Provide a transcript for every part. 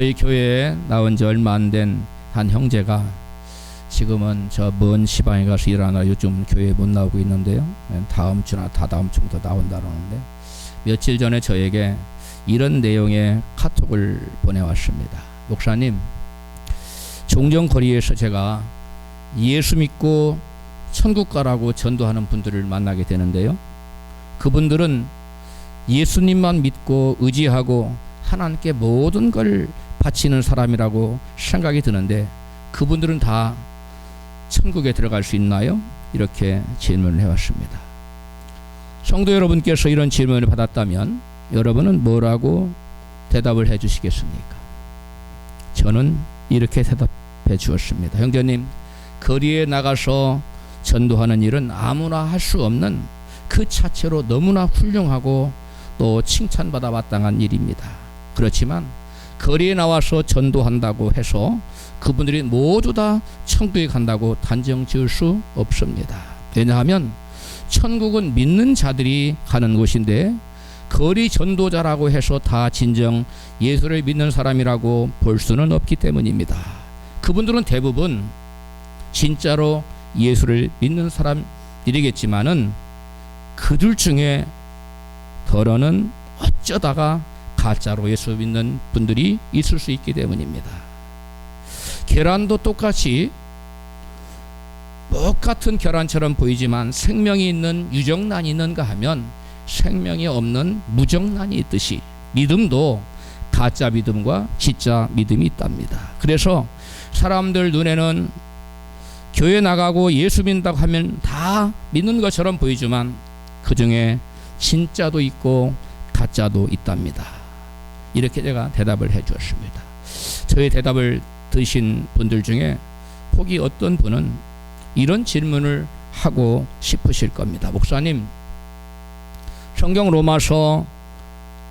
저희 교회에 나온 지 얼마 안 된 한 형제가 지금은 저 먼 시방에 가서 일하나 요즘 교회에 못 나오고 있는데요. 다음 주나 다다음 주부터 나온다는데 며칠 전에 저에게 이런 내용의 카톡을 보내왔습니다. 목사님, 종종 거리에서 제가 예수 믿고 천국 가라고 전도하는 분들을 만나게 되는데요. 그분들은 예수님만 믿고 의지하고 하나님께 모든 걸 바치는 사람이라고 생각이 드는데 그분들은 다 천국에 들어갈 수 있나요? 이렇게 질문을 해왔습니다. 성도 여러분께서 이런 질문을 받았다면 여러분은 뭐라고 대답을 해 주시겠습니까? 저는 이렇게 대답해 주었습니다. 형제님, 거리에 나가서 전도하는 일은 아무나 할 수 없는 그 자체로 너무나 훌륭하고 또 칭찬받아 마땅한 일입니다. 그렇지만 거리에 나와서 전도한다고 해서 그분들이 모두 다 천국에 간다고 단정 지을 수 없습니다. 왜냐하면 천국은 믿는 자들이 가는 곳인데 거리 전도자라고 해서 다 진정 예수를 믿는 사람이라고 볼 수는 없기 때문입니다. 그분들은 대부분 진짜로 예수를 믿는 사람들이겠지만은 그들 중에 더러는 어쩌다가 가짜로 예수 믿는 분들이 있을 수 있기 때문입니다. 계란도 똑같이 똑같은 계란처럼 보이지만 생명이 있는 유정란이 있는가 하면 생명이 없는 무정란이 있듯이 믿음도 가짜 믿음과 진짜 믿음이 있답니다. 그래서 사람들 눈에는 교회 나가고 예수 믿는다고 하면 다 믿는 것처럼 보이지만 그 중에 진짜도 있고 가짜도 있답니다. 이렇게 제가 대답을 해 주었습니다. 저의 대답을 드신 분들 중에 혹이 어떤 분은 이런 질문을 하고 싶으실 겁니다. 목사님, 성경 로마서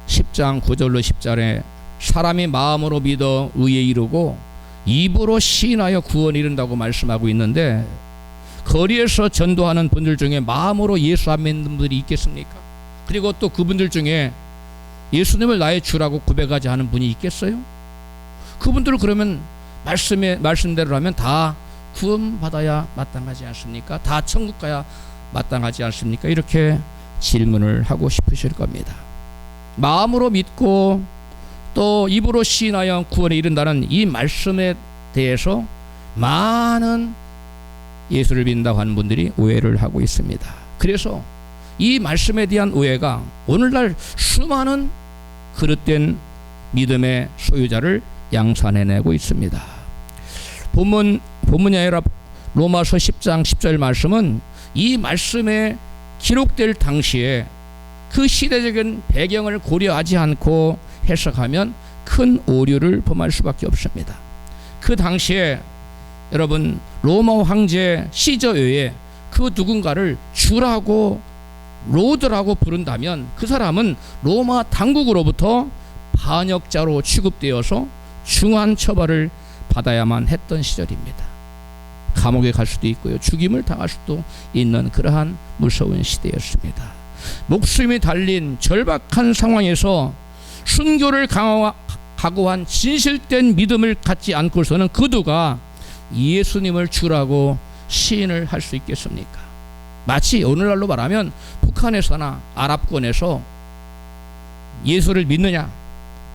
10장 9절로 10절에 사람이 마음으로 믿어 의에 이르고 입으로 시인하여 구원에 이른다고 말씀하고 있는데 거리에서 전도하는 분들 중에 마음으로 예수 안 믿는 분들이 있겠습니까? 그리고 또 그분들 중에 예수님을 나의 주라고 고백하지 않은 분이 있겠어요? 그분들을 그러면 말씀대로 하면 다 구원받아야 마땅하지 않습니까? 다 천국 가야 마땅하지 않습니까? 이렇게 질문을 하고 싶으실 겁니다. 마음으로 믿고 또 입으로 시인하여 구원에 이른다는 이 말씀에 대해서 많은 예수를 믿는다고 하는 분들이 오해를 하고 있습니다. 그래서 이 말씀에 대한 오해가 오늘날 수많은 그릇된 믿음의 소유자를 양산해내고 있습니다. 본문이 아니라 로마서 10장 10절 말씀은 이 말씀에 기록될 당시에 그 시대적인 배경을 고려하지 않고 해석하면 큰 오류를 범할 수밖에 없습니다. 그 당시에 여러분 로마 황제 시저 외에 그 누군가를 주라고 로드라고 부른다면 그 사람은 로마 당국으로부터 반역자로 취급되어서 중한 처벌을 받아야만 했던 시절입니다. 감옥에 갈 수도 있고요, 죽임을 당할 수도 있는 그러한 무서운 시대였습니다. 목숨이 달린 절박한 상황에서 순교를 각오한 진실된 믿음을 갖지 않고서는 그 누가 예수님을 주라고 시인을 할 수 있겠습니까? 마치 오늘날로 말하면 북한에서나 아랍권에서 예수를 믿느냐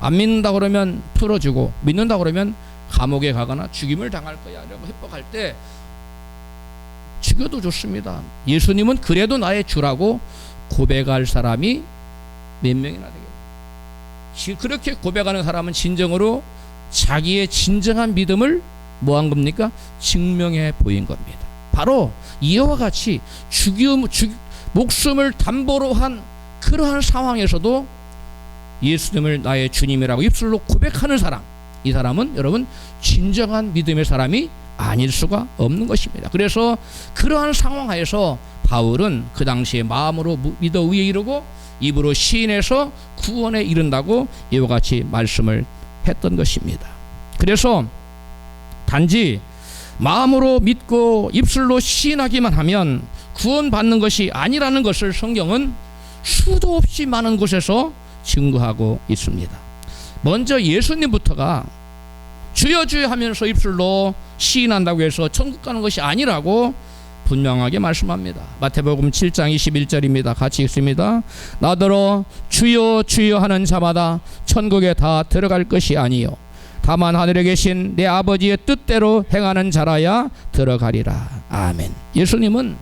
안 믿는다 그러면 풀어주고 믿는다 그러면 감옥에 가거나 죽임을 당할 거야 라고 협박할 때 죽여도 좋습니다. 예수님은 그래도 나의 주라고 고백할 사람이 몇 명이나 되겠습니까? 그렇게 고백하는 사람은 진정으로 자기의 진정한 믿음을 뭐한 겁니까? 증명해 보인 겁니다. 바로 이와 같이 목숨을 담보로 한 그러한 상황에서도 예수님을 나의 주님이라고 입술로 고백하는 사람, 이 사람은 여러분 진정한 믿음의 사람이 아닐 수가 없는 것입니다. 그래서 그러한 상황하에서 바울은 그 당시에 마음으로 믿어 의에 이르고 입으로 시인해서 구원에 이른다고 이와 같이 말씀을 했던 것입니다. 그래서 단지 마음으로 믿고 입술로 시인하기만 하면 구원받는 것이 아니라는 것을 성경은 수도 없이 많은 곳에서 증거하고 있습니다. 먼저 예수님부터가 주여 주여 하면서 입술로 시인한다고 해서 천국 가는 것이 아니라고 분명하게 말씀합니다. 마태복음 7장 21절입니다. 같이 읽습니다. 나더러 주여 주여 하는 자마다 천국에 다 들어갈 것이 아니요 다만 하늘에 계신 내 아버지의 뜻대로 행하는 자라야 들어가리라. 아멘. 예수님은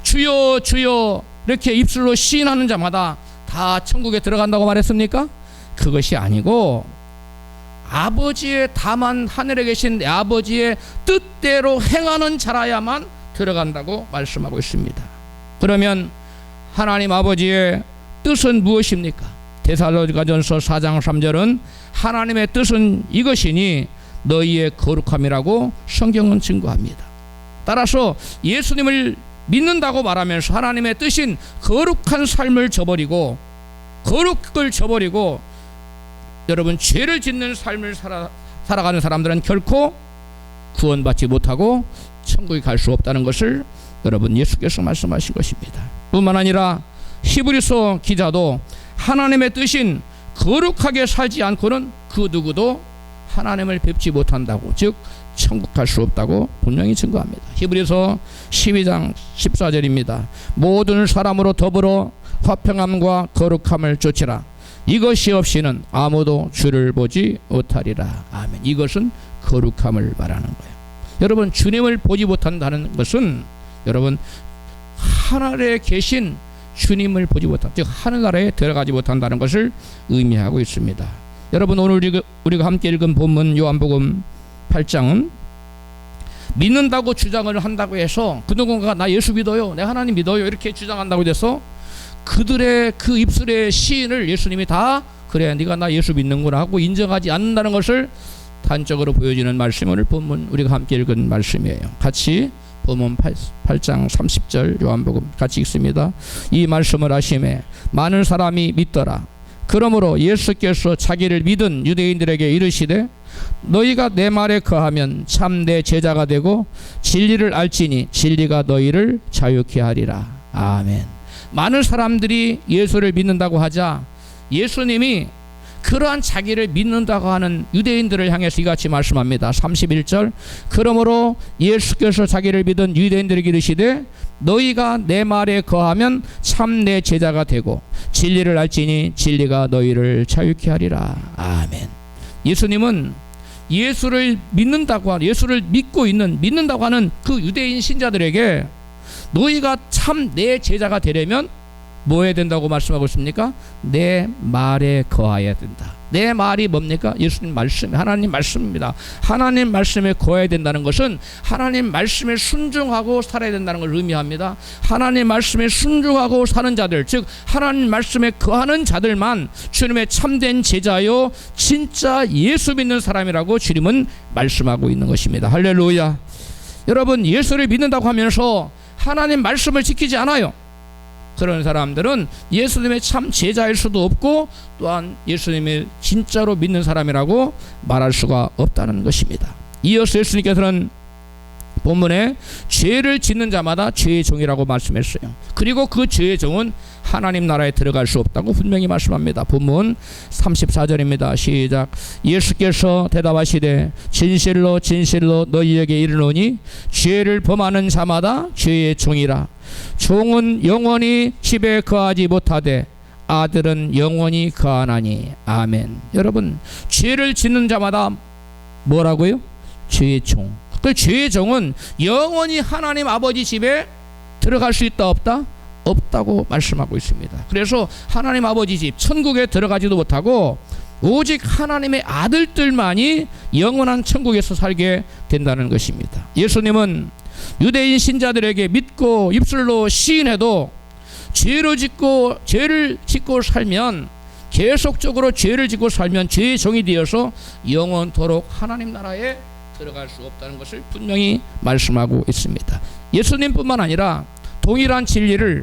주여 주여 이렇게 입술로 시인하는 자마다 다 천국에 들어간다고 말했습니까? 그것이 아니고 아버지의 다만 하늘에 계신 내 아버지의 뜻대로 행하는 자라야만 들어간다고 말씀하고 있습니다. 그러면 하나님 아버지의 뜻은 무엇입니까? 데살로니가전서 4장 3절은 하나님의 뜻은 이것이니 너희의 거룩함이라고 성경은 증거합니다. 따라서 예수님을 믿는다고 말하면서 하나님의 뜻인 거룩한 삶을 저버리고 거룩을 저버리고 여러분 죄를 짓는 삶을 살아가는 사람들은 결코 구원받지 못하고 천국에 갈 수 없다는 것을 여러분 예수께서 말씀하신 것입니다. 뿐만 아니라 히브리서 기자도 하나님의 뜻인 거룩하게 살지 않고는 그 누구도 하나님을 뵙지 못한다고, 즉 천국 갈 수 없다고 분명히 증거합니다. 히브리서 12장 14절입니다. 모든 사람으로 더불어 화평함과 거룩함을 쫓으라. 이것이 없이는 아무도 주를 보지 못하리라. 아멘. 이것은 거룩함을 말하는 거예요. 여러분 주님을 보지 못한다는 것은 여러분 하늘에 계신 주님을 보지 못한, 즉 하늘나라에 들어가지 못한다는 것을 의미하고 있습니다. 여러분 오늘 우리가 함께 읽은 본문 요한복음 8장은 믿는다고 주장을 한다고 해서 그 누군가가 나 예수 믿어요, 내 하나님 믿어요 이렇게 주장한다고 해서 그들의 그 입술의 시인을 예수님이 다 그래 네가 나 예수 믿는구나 하고 인정하지 않는다는 것을 단적으로 보여주는 말씀, 오늘 본문 우리가 함께 읽은 말씀이에요. 같이 본문 8장 30절 요한복음 같이 읽습니다. 이 말씀을 하심에 많은 사람이 믿더라. 그러므로 예수께서 자기를 믿은 유대인들에게 이르시되 너희가 내 말에 거하면 참 내 제자가 되고 진리를 알지니 진리가 너희를 자유케 하리라. 아멘. 많은 사람들이 예수를 믿는다고 하자 예수님이 그러한 자기를 믿는다고 하는 유대인들을 향해서 이같이 말씀합니다. 31절 그러므로 예수께서 자기를 믿은 유대인들에게 이르시되 너희가 내 말에 거하면 참 내 제자가 되고 진리를 알지니 진리가 너희를 자유케 하리라. 아멘. 예수님은 예수를 믿는다고 하는, 예수를 믿는다고 하는 그 유대인 신자들에게 너희가 참 내 제자가 되려면 뭐 해야 된다고 말씀하고 있습니까? 내 말에 거해야 된다. 내 말이 뭡니까? 예수님 말씀, 하나님 말씀입니다. 하나님 말씀에 거해야 된다는 것은 하나님 말씀에 순종하고 살아야 된다는 걸 의미합니다. 하나님 말씀에 순종하고 사는 자들, 즉 하나님 말씀에 거하는 자들만 주님의 참된 제자요 진짜 예수 믿는 사람이라고 주님은 말씀하고 있는 것입니다. 할렐루야. 여러분 예수를 믿는다고 하면서 하나님 말씀을 지키지 않아요. 그런 사람들은 예수님의 참 제자일 수도 없고 또한 예수님을 진짜로 믿는 사람이라고 말할 수가 없다는 것입니다. 이어서 예수님께서는 본문에 죄를 짓는 자마다 죄의 종이라고 말씀했어요. 그리고 그 죄의 종은 하나님 나라에 들어갈 수 없다고 분명히 말씀합니다. 본문 34절입니다. 시작. 예수께서 대답하시되 진실로 진실로 너희에게 이르노니 죄를 범하는 자마다 죄의 종이라. 종은 영원히 집에 거하지 못하되 아들은 영원히 거하나니. 아멘. 여러분 죄를 짓는 자마다 뭐라고요? 죄의 종. 그 죄의 종은 영원히 하나님 아버지 집에 들어갈 수 있다 없다? 없다고 말씀하고 있습니다. 그래서 하나님 아버지 집 천국에 들어가지도 못하고 오직 하나님의 아들들만이 영원한 천국에서 살게 된다는 것입니다. 예수님은 유대인 신자들에게 믿고 입술로 시인해도 죄를 짓고 살면 계속적으로 죄를 짓고 살면 죄의 종이 되어서 영원토록 하나님 나라에 들어갈 수 없다는 것을 분명히 말씀하고 있습니다. 예수님뿐만 아니라 동일한 진리를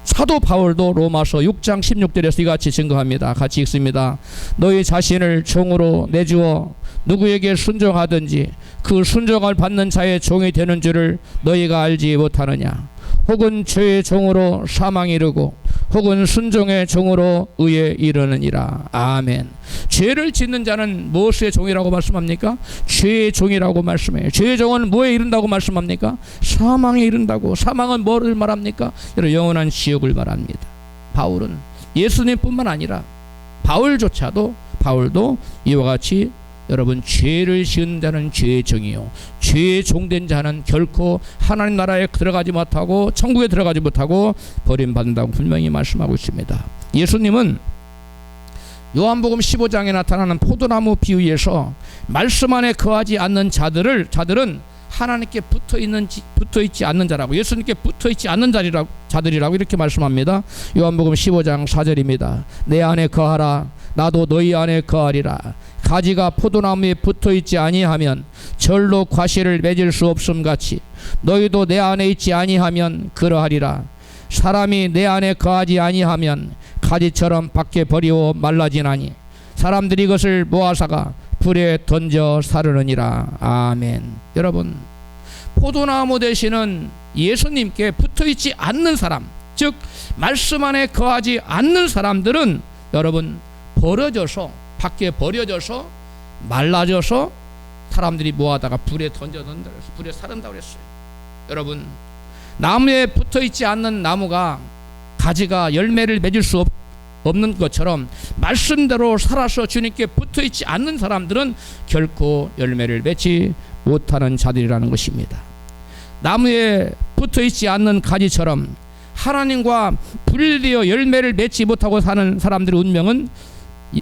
사도 바울도 로마서 6장 16절에서 이같이 증거합니다. 같이 읽습니다. 너희 자신을 종으로 내주어 누구에게 순종하든지 그 순종을 받는 자의 종이 되는 줄을 너희가 알지 못하느냐. 혹은 죄의 종으로 사망에 이르고 혹은 순종의 종으로 의에 이르느니라. 아멘. 죄를 짓는 자는 무엇의 종이라고 말씀합니까? 죄의 종이라고 말씀해요. 죄의 종은 뭐에 이른다고 말씀합니까? 사망에 이른다고. 사망은 뭐를 말합니까? 여러분, 영원한 지옥을 말합니다. 바울은 예수님뿐만 아니라 바울도 이와 같이 여러분, 죄를 지은 자는 죄의 종이요, 죄의 종된 자는 결코 하나님 나라에 들어가지 못하고 천국에 들어가지 못하고 버림받는다고 분명히 말씀하고 있습니다. 예수님은 요한복음 15장에 나타나는 포도나무 비유에서 말씀 안에 거하지 않는 자들은 하나님께 붙어있지 않는 자라고, 예수님께 붙어있지 않는 자들이라고 이렇게 말씀합니다. 요한복음 15장 4절입니다. 내 안에 거하라, 나도 너희 안에 거하리라. 가지가 포도나무에 붙어있지 아니하면 절로 과실을 맺을 수 없음 같이 너희도 내 안에 있지 아니하면 그러하리라. 사람이 내 안에 거하지 아니하면 가지처럼 밖에 버리고 말라지나니 사람들이 이것을 모아사가 불에 던져 사르느니라. 아멘. 여러분, 포도나무 되시는 예수님께 붙어있지 않는 사람, 즉 말씀 안에 거하지 않는 사람들은 여러분 밖에 버려져서 말라져서 사람들이 모아다가 불에 던져던다 그랬어요. 불에 사른다고 그랬어요. 여러분, 나무에 붙어있지 않는 나무가 가지가 열매를 맺을 수 없는 것처럼 말씀대로 살아서 주님께 붙어있지 않는 사람들은 결코 열매를 맺지 못하는 자들이라는 것입니다. 나무에 붙어있지 않는 가지처럼 하나님과 분리되어 열매를 맺지 못하고 사는 사람들의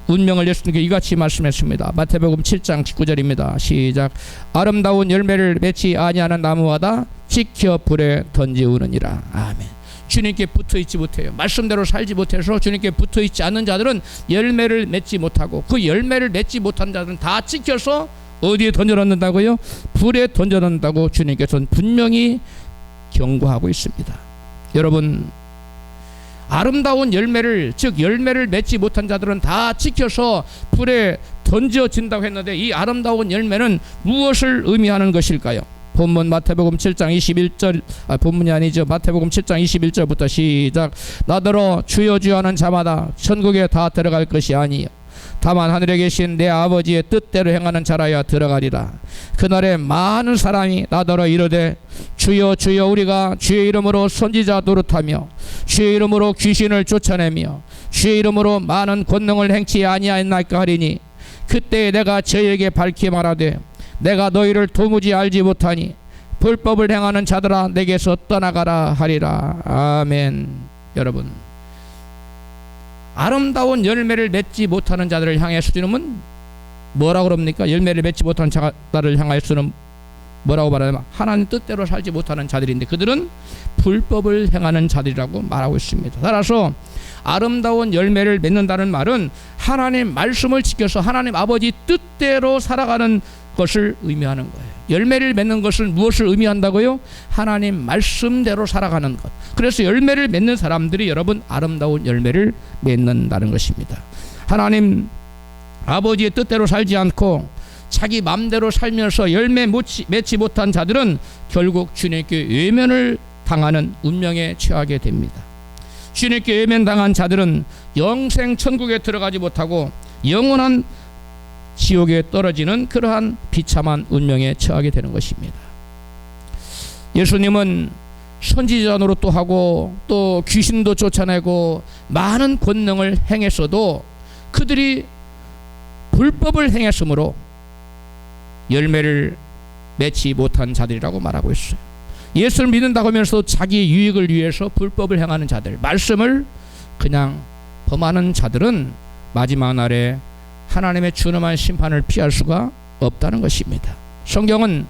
운명을 예수님께 이같이 말씀했습니다. 마태복음 7장 19절입니다. 시작. 아름다운 열매를 맺지 아니하는 나무마다 지켜 불에 던지우느니라. 아멘. 주님께 붙어있지 못해요. 말씀대로 살지 못해서 주님께 붙어있지 않는 자들은 열매를 맺지 못하고, 그 열매를 맺지 못한 자들은 다 찍혀서 어디에 던져놓는다고요? 불에 던져놓는다고 주님께서는 분명히 경고하고 있습니다. 여러분, 아름다운 열매를, 즉 열매를 맺지 못한 자들은 다 찍혀서 불에 던져진다고 했는데, 이 아름다운 열매는 무엇을 의미하는 것일까요? 본문 마태복음 7장 21절, 본문이 아니죠. 마태복음 7장 21절부터 시작. 나더러 주여 주여 하는 자마다 천국에 다 들어갈 것이 아니요 다만 하늘에 계신 내 아버지의 뜻대로 행하는 자라야 들어가리라. 그날에 많은 사람이 나더러 이르되 주여 주여 우리가 주의 이름으로 선지자 노릇하며 주의 이름으로 귀신을 쫓아내며 주의 이름으로 많은 권능을 행치 아니하였나이까 하리니 그때 내가 저에게 밝히 말하되 내가 너희를 도무지 알지 못하니 불법을 행하는 자들아 내게서 떠나가라 하리라. 아멘. 여러분, 아름다운 열매를 맺지 못하는 자들을 향해서 주님은 뭐라고 그럽니까? 열매를 맺지 못하는 자들을 향해서는 뭐라고 말하냐면 하나님 뜻대로 살지 못하는 자들인데, 그들은 불법을 행하는 자들이라고 말하고 있습니다. 따라서 아름다운 열매를 맺는다는 말은 하나님 말씀을 지켜서 하나님 아버지 뜻대로 살아가는 것을 의미하는 거예요. 열매를 맺는 것은 무엇을 의미한다고요? 하나님 말씀대로 살아가는 것. 그래서 열매를 맺는 사람들이 여러분 아름다운 열매를 맺는다는 것입니다. 하나님 아버지의 뜻대로 살지 않고 자기 마음대로 살면서 열매 맺지 못한 자들은 결국 주님께 외면을 당하는 운명에 처하게 됩니다. 주님께 외면당한 자들은 영생 천국에 들어가지 못하고 영원한 지옥에 떨어지는 그러한 비참한 운명에 처하게 되는 것입니다. 예수님은 선지자 노릇도 하고 또 귀신도 쫓아내고 많은 권능을 행했어도 그들이 불법을 행했으므로 열매를 맺지 못한 자들이라고 말하고 있어요. 예수를 믿는다고 하면서 자기 유익을 위해서 불법을 행하는 자들, 말씀을 그냥 범하는 자들은 마지막 날에 하나님의 준엄한 심판을 피할 수가 없다는 것입니다. 성경은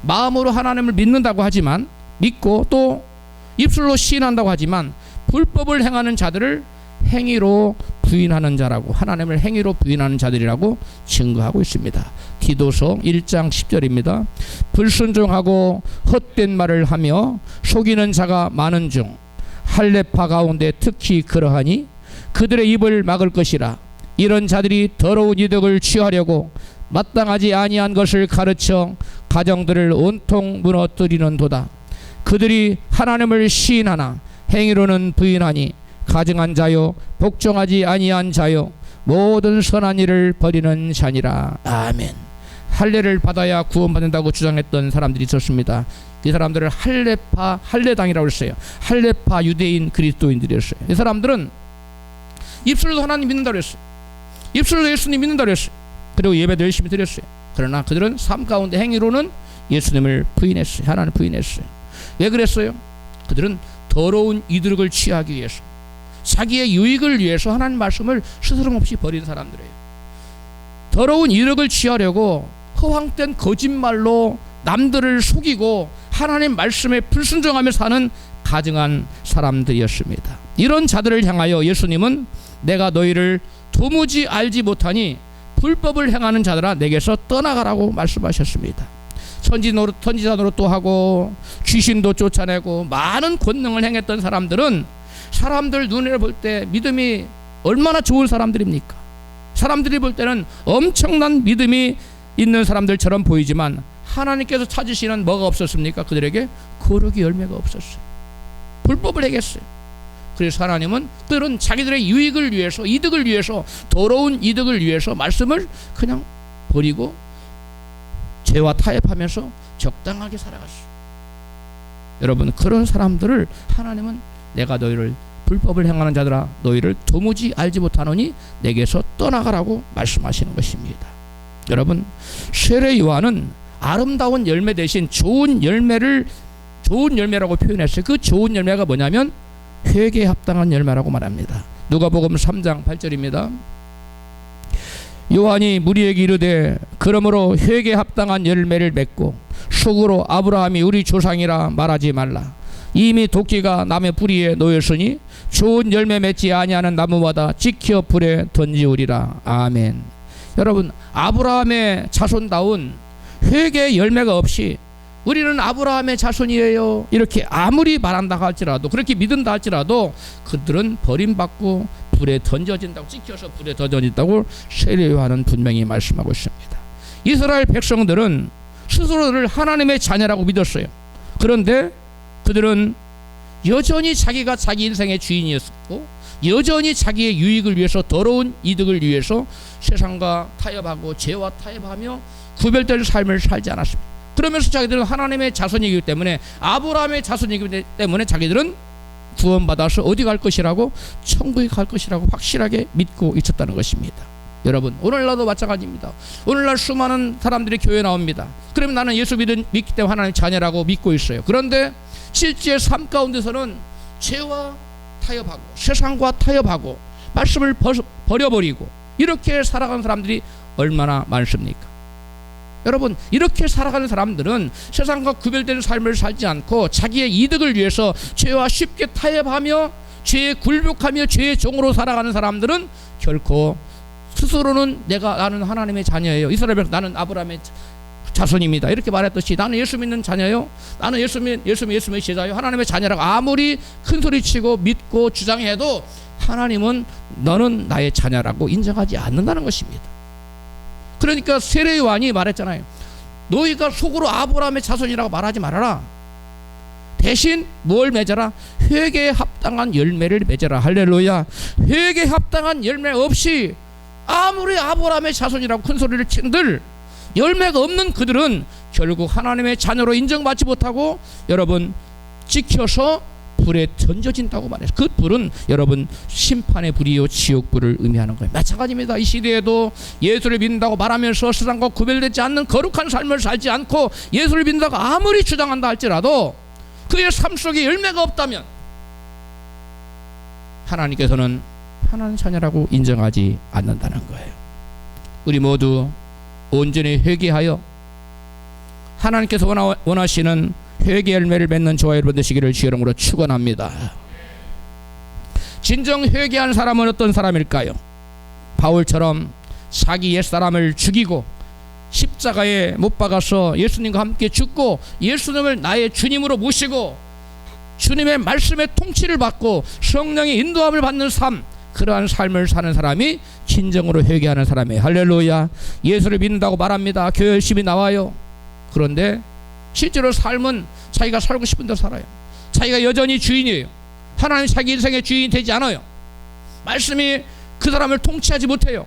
마음으로 하나님을 믿는다고 하지만, 믿고 또 입술로 시인한다고 하지만 불법을 행하는 자들을 행위로 부인하는 자라고, 하나님을 행위로 부인하는 자들이라고 증거하고 있습니다. 디도서 1장 10절입니다. 불순종하고 헛된 말을 하며 속이는 자가 많은 중 할례파 가운데 특히 그러하니 그들의 입을 막을 것이라. 이런 자들이 더러운 이득을 취하려고 마땅하지 아니한 것을 가르쳐 가정들을 온통 무너뜨리는도다. 그들이 하나님을 시인하나 행위로는 부인하니 가증한 자요 복종하지 아니한 자요 모든 선한 일을 버리는 자니라. 아멘. 할례를 받아야 구원받는다고 주장했던 사람들이 있었습니다. 이 사람들을 할례파, 할례당이라고 했어요. 할례파 유대인 그리스도인들이었어요. 이 사람들은 입술로 하나님 믿는다고 했어요. 입술로 예수님 믿는다고 했어요. 그리고 예배도 열심히 드렸어요. 그러나 그들은 삶 가운데 행위로는 예수님을 부인했어요. 하나님을 부인했어요. 왜 그랬어요? 그들은 더러운 이득을 취하기 위해서, 자기의 유익을 위해서 하나님 말씀을 스스럼없이 버린 사람들이에요. 더러운 이득을 취하려고 허황된 거짓말로 남들을 속이고 하나님 말씀에 불순종하며 사는 가증한 사람들이었습니다. 이런 자들을 향하여 예수님은 내가 너희를 도무지 알지 못하니 불법을 행하는 자들아 내게서 떠나가라고 말씀하셨습니다. 선지자 노릇도 하고 귀신도 쫓아내고 많은 권능을 행했던 사람들은 사람들 눈에 볼 때 믿음이 얼마나 좋은 사람들입니까? 사람들이 볼 때는 엄청난 믿음이 있는 사람들처럼 보이지만 하나님께서 찾으시는 뭐가 없었습니까? 그들에게 거룩의 열매가 없었어요. 불법을 행했어요. 그래서 하나님은 그들은 자기들의 유익을 위해서, 이득을 위해서, 더러운 이득을 위해서 말씀을 그냥 버리고 죄와 타협하면서 적당하게 살아갔어요. 여러분, 그런 사람들을 하나님은 내가 너희를 불법을 행하는 자들아 너희를 도무지 알지 못하노니 내게서 떠나가라고 말씀하시는 것입니다. 여러분, 세례 요한은 아름다운 열매 대신 좋은 열매라고 표현했어요. 그 좋은 열매가 뭐냐면 회개에 합당한 열매라고 말합니다. 누가복음 3장 8절입니다. 요한이 무리에게 이르되 그러므로 회개에 합당한 열매를 맺고 속으로 아브라함이 우리 조상이라 말하지 말라. 이미 도끼가 남의 뿌리에 놓였으니 좋은 열매 맺지 아니하는 나무마다 지켜 불에 던지우리라. 아멘. 여러분, 아브라함의 자손다운 회개의 열매가 없이 우리는 아브라함의 자손이에요 이렇게 아무리 말한다 할지라도, 그렇게 믿는다 할지라도 그들은 버림받고 불에 던져진다고, 찍혀서 불에 던져진다고 세례 요한은 분명히 말씀하고 있습니다. 이스라엘 백성들은 스스로를 하나님의 자녀라고 믿었어요. 그런데 그들은 여전히 자기가 자기 인생의 주인이었고 여전히 자기의 유익을 위해서, 더러운 이득을 위해서 세상과 타협하고 죄와 타협하며 구별된 삶을 살지 않았습니다. 그러면서 자기들은 하나님의 자손이기 때문에, 아브라함의 자손이기 때문에 자기들은 구원받아서 어디 갈 것이라고? 천국에 갈 것이라고 확실하게 믿고 있었다는 것입니다. 여러분, 오늘날도 마찬가지입니다. 오늘날 수많은 사람들이 교회에 나옵니다. 그러면 나는 예수 믿기 때문에 하나님의 자녀라고 믿고 있어요. 그런데 실제 삶 가운데서는 죄와 타협하고 세상과 타협하고 말씀을 버려버리고 이렇게 살아가는 사람들이 얼마나 많습니까? 여러분, 이렇게 살아가는 사람들은 세상과 구별되는 삶을 살지 않고 자기의 이득을 위해서 죄와 쉽게 타협하며 죄에 굴복하며 죄의 종으로 살아가는 사람들은 결코 스스로는 나는 하나님의 자녀예요. 이스라엘 나는 아브라함의 자손입니다 이렇게 말했듯이 나는 예수 믿는 자녀요, 나는 예수의 제자요, 하나님의 자녀라고 아무리 큰소리치고 믿고 주장해도 하나님은 너는 나의 자녀라고 인정하지 않는다는 것입니다. 그러니까 세례 요한이 말했잖아요. 너희가 속으로 아브라함의 자손이라고 말하지 말아라. 대신 뭘 맺어라? 회개에 합당한 열매를 맺어라. 할렐루야. 회개에 합당한 열매 없이 아무리 아브라함의 자손이라고 큰 소리를 친들 열매가 없는 그들은 결국 하나님의 자녀로 인정받지 못하고 여러분 찍혀서 불에 던져진다고 말해서, 그 불은 여러분 심판의 불이요 지옥불을 의미하는 거예요. 마찬가지입니다. 이 시대에도 예수를 믿는다고 말하면서 세상과 구별되지 않는 거룩한 삶을 살지 않고 예수를 믿는다고 아무리 주장한다 할지라도 그의 삶 속에 열매가 없다면 하나님께서는 하나님 자녀라고 인정하지 않는다는 거예요. 우리 모두 온전히 회개하여 하나님께서 원하시는 회개 열매를 맺는 저와 여러분 되시기를 주의 이름으로 축원합니다. 진정 회개한 사람은 어떤 사람일까요? 바울처럼 자기 옛사람을 죽이고 십자가에 못 박아서 예수님과 함께 죽고 예수님을 나의 주님으로 모시고 주님의 말씀의 통치를 받고 성령의 인도함을 받는 삶, 그러한 삶을 사는 사람이 진정으로 회개하는 사람이에요. 할렐루야. 예수를 믿는다고 말합니다. 교회 열심히 나와요. 그런데 실제로 삶은 자기가 살고 싶은 대로 살아요. 자기가 여전히 주인이에요. 하나님 자기 인생의 주인이 되지 않아요. 말씀이 그 사람을 통치하지 못해요.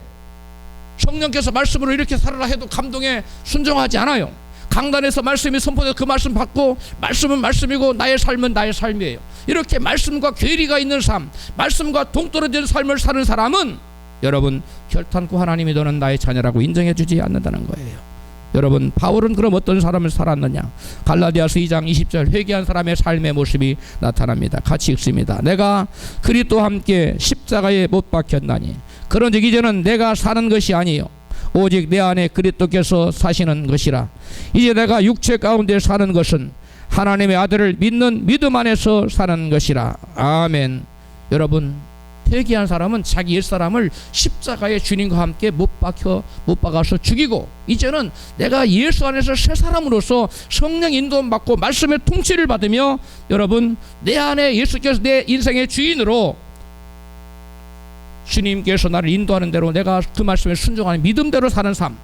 성령께서 말씀으로 이렇게 살아라 해도 감동에 순종하지 않아요. 강단에서 말씀이 선포돼서 그 말씀 받고 말씀은 말씀이고 나의 삶은 나의 삶이에요. 이렇게 말씀과 괴리가 있는 삶, 말씀과 동떨어진 삶을 사는 사람은 여러분 결탄코 하나님이 너는 나의 자녀라고 인정해 주지 않는다는 거예요. 여러분 바울은 그럼 어떤 사람을 살았느냐? 갈라디아서 2장 20절 회개한 사람의 삶의 모습이 나타납니다. 같이 읽습니다. 내가 그리스도와 함께 십자가에 못 박혔나니 그런즉 이제는 내가 사는 것이 아니요 오직 내 안에 그리스도께서 사시는 것이라. 이제 내가 육체 가운데 사는 것은 하나님의 아들을 믿는 믿음 안에서 사는 것이라. 아멘. 여러분 회개한 사람은 자기 옛사람을 십자가에 주님과 함께 못 박아서 죽이고 이제는 내가 예수 안에서 새 사람으로서 성령 인도를 받고 말씀의 통치를 받으며 여러분 내 안에 예수께서 내 인생의 주인으로 주님께서 나를 인도하는 대로 내가 그 말씀에 순종하는 믿음대로 사는 삶,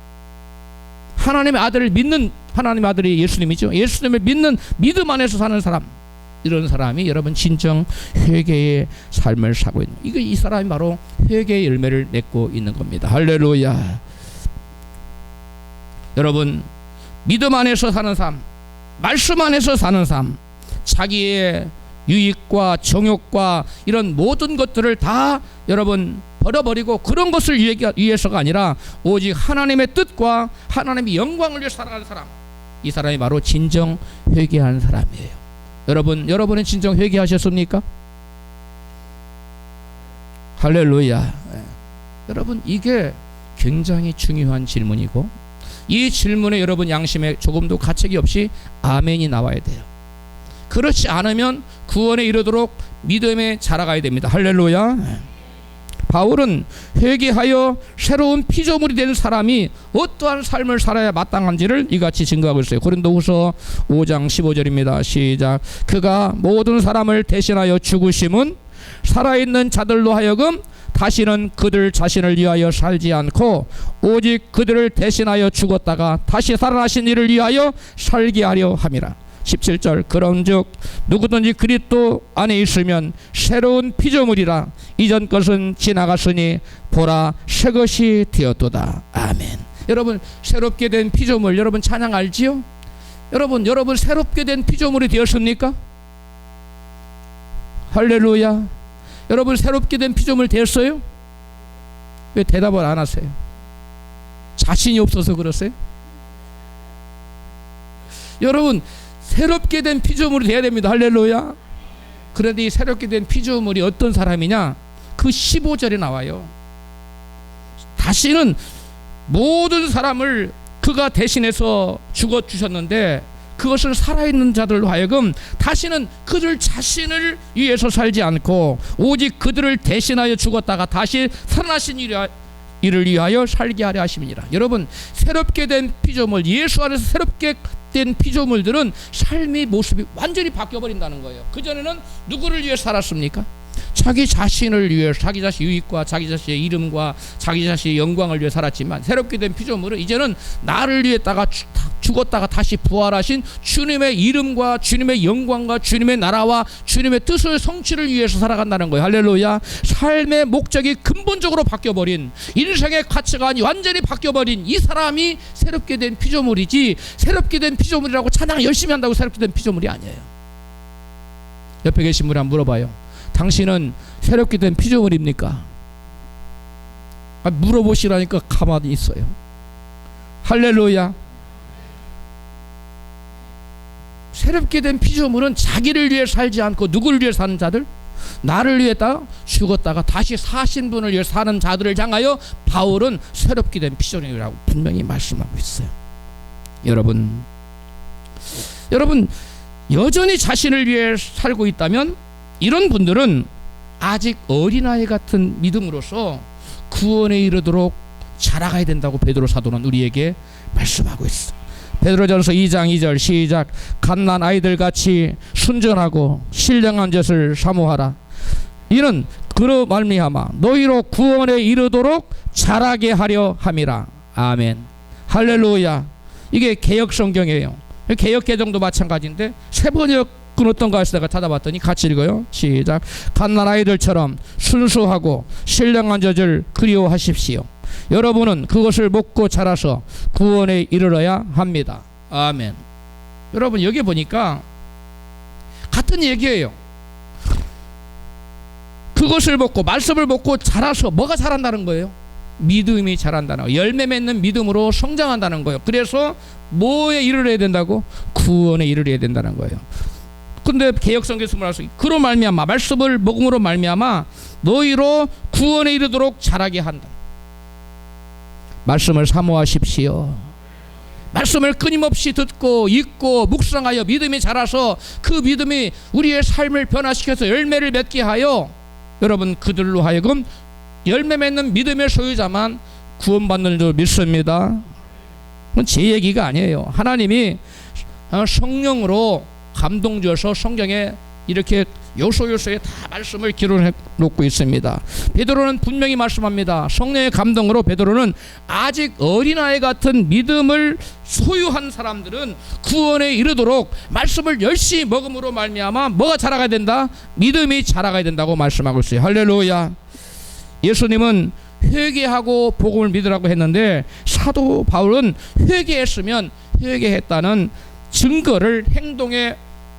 하나님의 아들을 믿는, 하나님의 아들이 예수님이죠. 예수님을 믿는 믿음 안에서 사는 사람, 이런 사람이 여러분 진정 회개의 삶을 사고 있는, 이 사람이 바로 회개의 열매를 맺고 있는 겁니다. 할렐루야. 여러분 믿음 안에서 사는 삶, 말씀 안에서 사는 삶, 자기의 유익과 정욕과 이런 모든 것들을 다 여러분 버려버리고 그런 것을 위해서가 아니라 오직 하나님의 뜻과 하나님의 영광을 위해 살아가는 사람, 이 사람이 바로 진정 회개한 사람이에요. 여러분은 진정 회개하셨습니까? 할렐루야. 여러분 이게 굉장히 중요한 질문이고 이 질문에 여러분 양심에 조금도 가책이 없이 아멘이 나와야 돼요. 그렇지 않으면 구원에 이르도록 믿음에 자라가야 됩니다. 할렐루야. 바울은 회개하여 새로운 피조물이 된 사람이 어떠한 삶을 살아야 마땅한지를 이같이 증거하고 있어요. 고린도후서 5장 15절입니다. 시작. 그가 모든 사람을 대신하여 죽으심은 살아있는 자들로 하여금 다시는 그들 자신을 위하여 살지 않고 오직 그들을 대신하여 죽었다가 다시 살아나신 이를 위하여 살게 하려 함이라. 17절. 그런즉 누구든지 그리스도 안에 있으면 새로운 피조물이라. 이전 것은 지나갔으니 보라 새 것이 되었도다. 아멘. 여러분 새롭게 된 피조물 여러분 찬양 알지요? 여러분 새롭게 된 피조물이 되었습니까? 할렐루야. 여러분 새롭게 된 피조물 되었어요? 왜 대답을 안 하세요? 자신이 없어서 그러세요? 여러분 새롭게 된 피조물이 돼야 됩니다. 할렐루야. 그런데 이 새롭게 된 피조물이 어떤 사람이냐? 그 15절에 나와요. 다시는 모든 사람을 그가 대신해서 죽어 주셨는데 그것은 살아있는 자들로 하여금 다시는 그들 자신을 위해서 살지 않고 오직 그들을 대신하여 죽었다가 다시 살아나신 이를 위하여 살게 하려 하심이니라. 여러분 새롭게 된 피조물, 예수 안에서 새롭게 된 피조물들은 삶의 모습이 완전히 바뀌어버린다는 거예요. 그전에는 누구를 위해 살았습니까? 자기 자신을 위해, 자기 자신의 유익과 자기 자신의 이름과 자기 자신의 영광을 위해 살았지만 새롭게 된 피조물은 이제는 나를 위해다가 죽었다가 다시 부활하신 주님의 이름과 주님의 영광과 주님의 나라와 주님의 뜻을 성취를 위해서 살아간다는 거예요. 할렐루야. 삶의 목적이 근본적으로 바뀌어버린, 인생의 가치관이 완전히 바뀌어버린 이 사람이 새롭게 된 피조물이지, 새롭게 된 피조물이라고 찬양 열심히 한다고 새롭게 된 피조물이 아니에요. 옆에 계신 분이 한번 물어봐요. 당신은 새롭게 된 피조물입니까? 물어보시라니까 가만히 있어요. 할렐루야. 새롭게 된 피조물은 자기를 위해 살지 않고 누구를 위해 사는 자들, 나를 위해다 죽었다가 다시 사신 분을 위해 사는 자들을 향하여 바울은 새롭게 된 피조물이라고 분명히 말씀하고 있어요. 여러분 여전히 자신을 위해 살고 있다면 이런 분들은 아직 어린아이 같은 믿음으로서 구원에 이르도록 자라가야 된다고 베드로 사도는 우리에게 말씀하고 있어. 베드로전서 2장 2절 시작. 갓난 아이들같이 순전하고 신령한 것을 사모하라. 이는 그로 말미암아 너희로 구원에 이르도록 자라게 하려 함이라. 아멘. 할렐루야. 이게 개역 성경이에요. 개역 개정도 마찬가지인데 새번역 그건 어떤가 해서 내가 찾아봤더니 같이 읽어요. 시작. 갓난아이들처럼 순수하고 신령한 젖을 그리워하십시오. 여러분은 그것을 먹고 자라서 구원에 이르러야 합니다. 아멘. 여러분 여기 보니까 같은 얘기예요. 그것을 먹고 말씀을 먹고 자라서 뭐가 자란다는 거예요? 믿음이 자란다는 거예요. 열매 맺는 믿음으로 성장한다는 거예요. 그래서 뭐에 이르러야 된다고? 구원에 이르러야 된다는 거예요. 근데 개역성경에서 말하서 그로 말미암아 말씀을 먹음으로 말미암아 너희로 구원에 이르도록 자라게 한다. 말씀을 사모하십시오. 말씀을 끊임없이 듣고 읽고 묵상하여 믿음이 자라서 그 믿음이 우리의 삶을 변화시켜서 열매를 맺게 하여 여러분 그들로 하여금 열매 맺는 믿음의 소유자만 구원받는 줄 믿습니다. 그건 제 얘기가 아니에요. 하나님이 성령으로 감동 주어서 성경에 이렇게 요소요소에 다 말씀을 기록해 놓고 있습니다. 베드로는 분명히 말씀합니다. 성령의 감동으로 베드로는 아직 어린아이 같은 믿음을 소유한 사람들은 구원에 이르도록 말씀을 열심히 먹음으로 말미암아 뭐가 자라가야 된다? 믿음이 자라가야 된다고 말씀하고 있어요. 할렐루야. 예수님은 회개하고 복음을 믿으라고 했는데 사도 바울은 회개했으면 회개했다는 증거를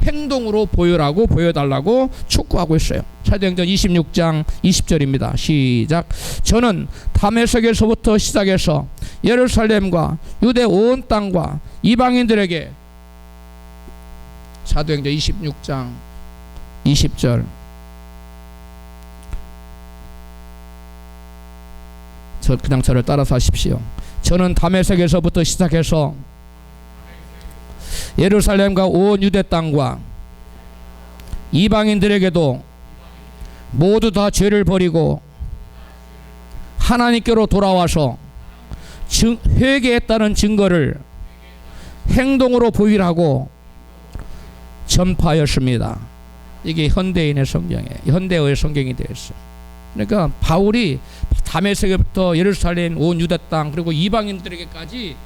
행동으로 보여달라고 촉구하고 있어요. 사도행전 26장 20절입니다. 시작. 저는 다메섹에서부터 시작해서 예루살렘과 유대 온 땅과 이방인들에게 사도행전 26장 20절 그냥 저를 따라서 하십시오. 저는 다메섹에서부터 시작해서 예루살렘과 온 유대 땅과 이방인들에게도 모두 다 죄를 버리고 하나님께로 돌아와서 회개했다는 증거를 행동으로 보이라고 전파하였습니다. 이게 현대인의 현대어의 성경이 되었어요. 그러니까 바울이 다메섹에부터 예루살렘 온 유대 땅 그리고 이방인들에게까지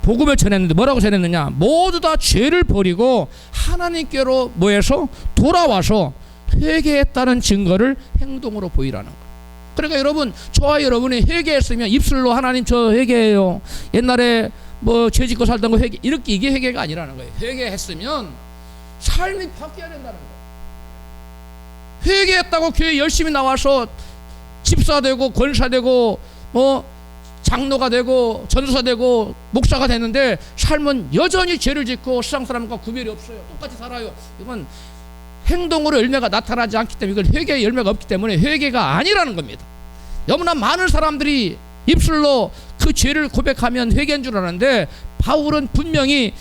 복음을 전했는데 뭐라고 전했느냐? 모두 다 죄를 버리고 하나님께로 뭐해서 돌아와서 회개했다는 증거를 행동으로 보이라는 거예요. 그러니까 여러분, 저와 여러분이 회개했으면 입술로 하나님 저 회개해요. 옛날에 뭐 죄 짓고 살던 거 회개, 이렇게 이게 회개가 아니라는 거예요. 회개했으면 삶이 바뀌어야 된다는 거예요. 회개했다고 교회 열심히 나와서 집사되고 권사되고 장로가 되고 전도사 되고 목사가 됐는데 삶은 여전히 죄를 짓고 세상 사람과 구별이 없어요. 똑같이 살아요. 이건 행동으로 열매가 나타나지 않기 때문에, 이건 회개의 열매가 없기 때문에 회개가 아니라는 겁니다. 너무나 많은 사람들이 입술로 그 죄를 고백하면 회개인 줄 아는데 바울은 분명히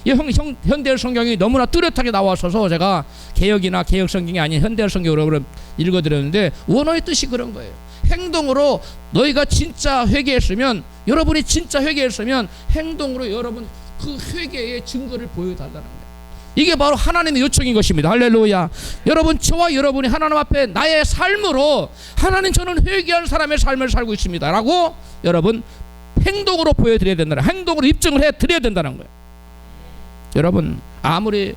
현대어 성경이 너무나 뚜렷하게 나와서 제가 개역이나 개역 성경이 아닌 현대어 성경으로 읽어드렸는데 원어의 뜻이 그런 거예요. 행동으로 너희가 진짜 회개했으면, 여러분이 진짜 회개했으면 행동으로 여러분 그 회개의 증거를 보여달라는 거예요. 이게 바로 하나님의 요청인 것입니다. 할렐루야. 여러분, 저와 여러분이 하나님 앞에 나의 삶으로 하나님 저는 회개한 사람의 삶을 살고 있습니다 라고 여러분 행동으로 보여드려야 된다는, 행동으로 입증을 해드려야 된다는 거예요. 여러분, 아무리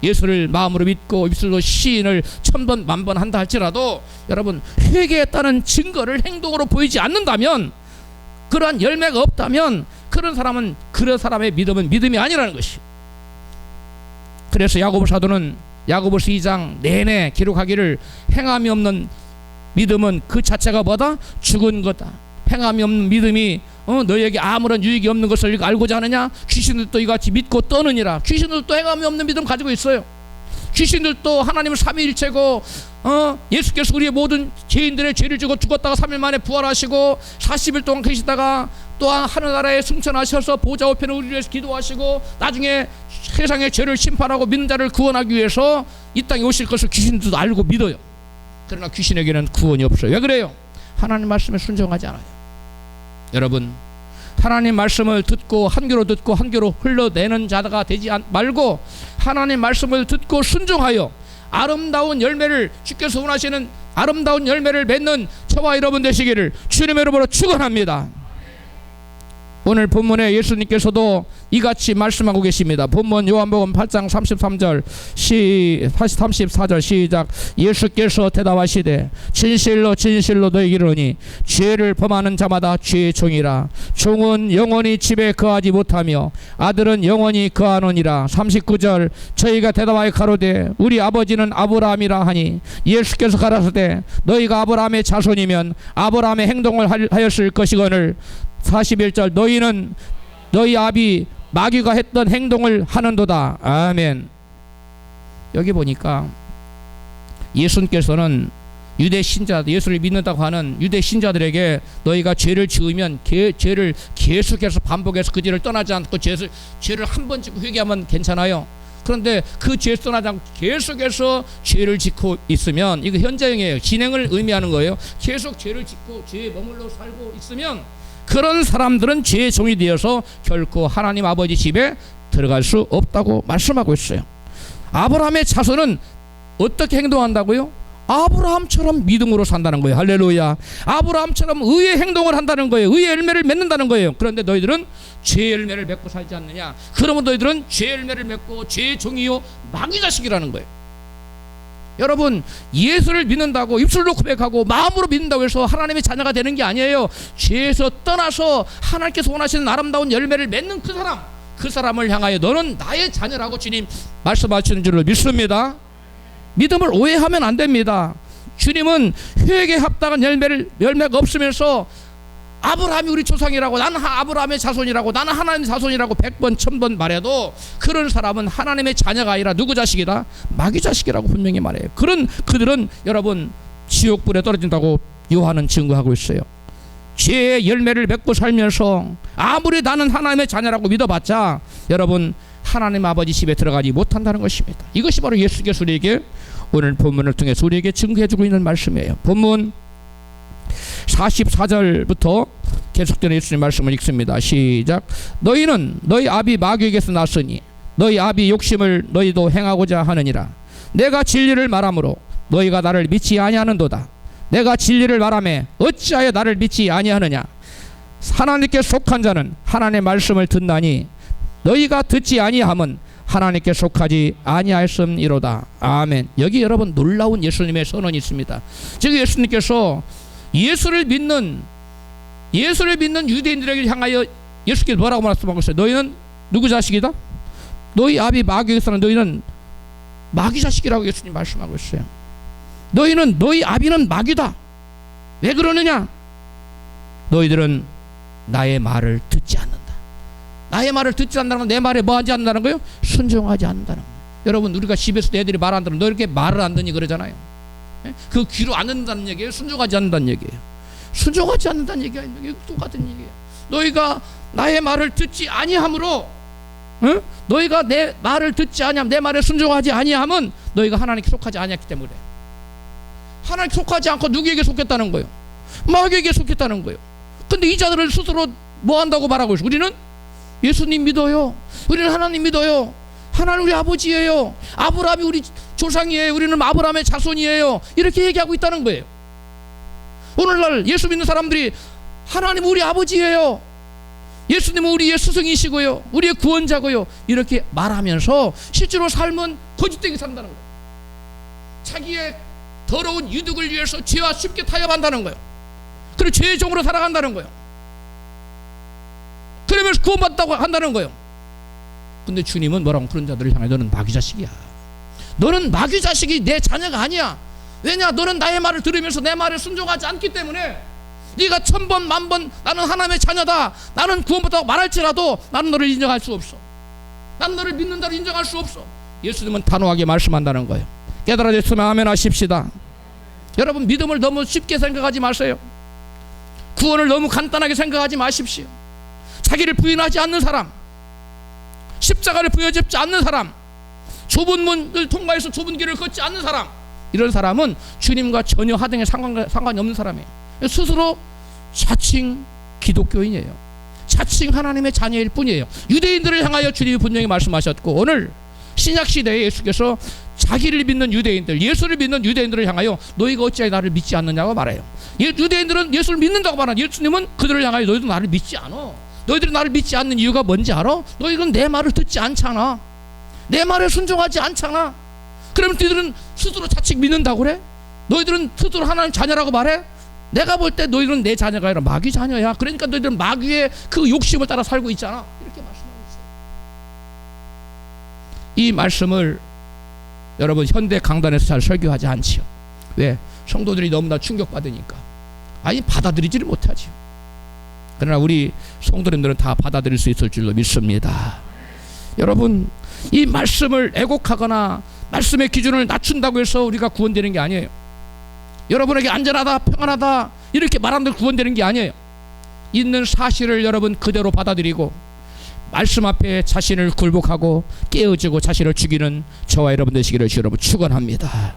예수를 마음으로 믿고 입술로 시인을 1000번 만번 한다 할지라도 여러분 회개했다는 증거를 행동으로 보이지 않는다면, 그러한 열매가 없다면 그런 사람은, 그런 사람의 믿음은 믿음이 아니라는 것이. 그래서 야고보 사도는 야고보서 2장 내내 기록하기를 행함이 없는 믿음은 그 자체가 뭐다? 죽은 거다. 행함이 없는 믿음이 너희에게 아무런 유익이 없는 것을 알고자 하느냐? 귀신들도 이같이 믿고 떠느니라. 귀신들도 행함이 없는 믿음 가지고 있어요. 귀신들도 하나님은 삼위일체고 예수께서 우리의 모든 죄인들의 죄를 지고 죽었다가 3일 만에 부활하시고 40일 동안 계시다가 또한 하늘나라에 승천하셔서 보좌 우편에 우리를 위해서 기도하시고 나중에 세상의 죄를 심판하고 믿는 자를 구원하기 위해서 이 땅에 오실 것을 귀신들도 알고 믿어요. 그러나 귀신에게는 구원이 없어요. 왜 그래요? 하나님 말씀에 순종하지 않아요. 여러분, 하나님 말씀을 듣고 한 귀로 듣고 한 귀로 흘러내는 자가 되지 말고 하나님 말씀을 듣고 순종하여 아름다운 열매를, 주께서 원하시는 아름다운 열매를 맺는 저와 여러분 되시기를 주님의 이름으로 축원합니다. 오늘 본문에 예수님께서도 이같이 말씀하고 계십니다. 본문 요한복음 8장 33절 34절 시작. 예수께서 대답하시되 진실로 진실로 너희에게 이르노니 죄를 범하는 자마다 죄의 종이라. 종은 영원히 집에 거하지 못하며 아들은 영원히 거하노니라. 39절 저희가 대답하여 가로되 우리 아버지는 아브라함이라 하니 예수께서 가라사대 너희가 아브라함의 자손이면 아브라함의 행동을 하였을 것이거늘. 41절 너희는 너희 아비 마귀가 했던 행동을 하는도다. 아멘. 여기 보니까 예수님께서는 유대 신자, 예수를 믿는다고 하는 유대 신자들에게 너희가 죄를 지으면 죄를 계속해서 반복해서 그 죄를 떠나지 않고 죄를 한 번 짓고 회개하면 괜찮아요. 그런데 그 죄 떠나지 않고 계속해서 죄를 짓고 있으면, 이거 현재형이에요. 진행을 의미하는 거예요. 계속 죄를 짓고 죄에 머물러 살고 있으면 그런 사람들은 죄의 종이 되어서 결코 하나님 아버지 집에 들어갈 수 없다고 말씀하고 있어요. 아브라함의 자손은 어떻게 행동한다고요? 아브라함처럼 믿음으로 산다는 거예요. 할렐루야. 아브라함처럼 의의 행동을 한다는 거예요. 의의 열매를 맺는다는 거예요. 그런데 너희들은 죄의 열매를 맺고 살지 않느냐? 그러면 너희들은 죄의 열매를 맺고 죄의 종이요 마귀 자식이라는 거예요. 여러분, 예수를 믿는다고 입술로 고백하고 마음으로 믿는다고 해서 하나님의 자녀가 되는 게 아니에요. 죄에서 떠나서 하나님께서 원하시는 아름다운 열매를 맺는 그 사람을 향하여 너는 나의 자녀라고 주님 말씀하시는 줄을 믿습니다. 믿음을 오해하면 안 됩니다. 주님은 회개에 합당한 열매가 없으면서 아브라함이 우리 조상이라고, 나는 아브라함의 자손이라고, 나는 하나님의 자손이라고 100번 1000번 말해도 그런 사람은 하나님의 자녀가 아니라 누구 자식이다? 마귀 자식이라고 분명히 말해요. 그들은 여러분 지옥불에 떨어진다고 요한은 증거하고 있어요. 죄의 열매를 맺고 살면서 아무리 나는 하나님의 자녀라고 믿어봤자 여러분 하나님 아버지 집에 들어가지 못한다는 것입니다. 이것이 바로 예수께서 우리에게 오늘 본문을 통해서 우리에게 증거해주고 있는 말씀이에요. 본문 44절부터 계속되는 예수님 말씀을 읽습니다. 시작. 너희는 너희 아비 마귀에게서 났으니 너희 아비 욕심을 너희도 행하고자 하느니라. 내가 진리를 말하므로 너희가 나를 믿지 아니하는도다. 내가 진리를 말하매 어찌하여 나를 믿지 아니하느냐? 하나님께 속한 자는 하나님의 말씀을 듣나니 너희가 듣지 아니함은 하나님께 속하지 아니하였음이로다. 아멘. 여기 여러분 놀라운 예수님의 선언이 있습니다. 즉 예수님께서 예수를 믿는 유대인들에게 향하여 예수께서 뭐라고 말씀하고 있어요? 너희는 누구 자식이다? 너희 아비 마귀에게서는 너희는 마귀 자식이라고 예수님 말씀하고 있어요. 너희 아비는 마귀다. 왜 그러느냐? 너희들은 나의 말을 듣지 않는다. 나의 말을 듣지 않는다는 건 내 말에 뭐 하지 않는다는 거예요? 순종하지 않는다는 거예요. 여러분, 우리가 집에서 애들이 말 안 들으면 너 이렇게 말을 안 듣니 그러잖아요. 그 귀로 안 듣는다는 얘기예요? 순종하지 않는다는 얘기예요? 순종하지 않는다는 얘기가 똑같은 얘기예요. 너희가 나의 말을 듣지 아니함으로, 너희가 내 말을 듣지 아니함, 내 말에 순종하지 아니함은 너희가 하나님께 속하지 아니했기 때문에. 하나님께 속하지 않고 누구에게 속했다는 거예요? 마귀에게 속했다는 거예요. 근데 이 자들을 스스로 뭐 한다고 말하고 있어요? 우리는 예수님 믿어요. 우리는 하나님 믿어요. 하나님 우리 아버지예요. 아브라함이 우리 조상이에요. 우리는 아브라함의 자손이에요. 이렇게 얘기하고 있다는 거예요. 오늘날 예수 믿는 사람들이 하나님 우리 아버지예요. 예수님은 우리의 스승이시고요. 우리의 구원자고요. 이렇게 말하면서 실제로 삶은 거짓되게 산다는 거예요. 자기의 더러운 유득을 위해서 죄와 쉽게 타협한다는 거예요. 그리고 죄의 종으로 살아간다는 거예요. 그러면서 구원받다고 한다는 거예요. 근데 주님은 뭐라고? 그런 자들을 향해 너는 마귀 자식이야. 너는 마귀 자식이 내 자녀가 아니야. 왜냐? 너는 나의 말을 들으면서 내 말에 순종하지 않기 때문에 네가 1000번 만번 나는 하나님의 자녀다, 나는 구원받다고 말할지라도 나는 너를 인정할 수 없어. 나는 너를 믿는 자를 인정할 수 없어. 예수님은 단호하게 말씀한다는 거예요. 깨달아졌으면 아멘 하십시다. 여러분, 믿음을 너무 쉽게 생각하지 마세요. 구원을 너무 간단하게 생각하지 마십시오. 자기를 부인하지 않는 사람, 십자가를 부여잡지 않는 사람, 좁은 문을 통과해서 좁은 길을 걷지 않는 사람, 이런 사람은 주님과 전혀 하등의 상관이 없는 사람이에요. 스스로 자칭 기독교인이에요. 자칭 하나님의 자녀일 뿐이에요. 유대인들을 향하여 주님이 분명히 말씀하셨고, 오늘 신약시대에 예수께서 자기를 믿는 유대인들, 예수를 믿는 유대인들을 향하여 너희가 어찌하여 나를 믿지 않느냐고 말해요. 유대인들은 예수를 믿는다고 말하는, 예수님은 그들을 향하여 너희도 나를 믿지 않아. 너희들이 나를 믿지 않는 이유가 뭔지 알아? 너희들은 내 말을 듣지 않잖아. 내 말에 순종하지 않잖아. 그러면 너희들은 스스로 자칫 믿는다고 그래? 너희들은 스스로 하나님 자녀라고 말해? 내가 볼 때 너희들은 내 자녀가 아니라 마귀 자녀야. 그러니까 너희들은 마귀의 그 욕심을 따라 살고 있잖아. 이렇게 말씀하고 있어요. 이 말씀을 여러분 현대 강단에서 잘 설교하지 않지요. 왜? 성도들이 너무나 충격받으니까. 아니 받아들이지를 못하지요. 그러나 우리 성도님들은 다 받아들일 수 있을 줄로 믿습니다. 여러분, 이 말씀을 애곡하거나 말씀의 기준을 낮춘다고 해서 우리가 구원되는 게 아니에요. 여러분에게 안전하다, 평안하다 이렇게 말한들 구원되는 게 아니에요. 있는 사실을 여러분 그대로 받아들이고 말씀 앞에 자신을 굴복하고 깨어지고 자신을 죽이는 저와 여러분 되시기를 여러분 축원합니다.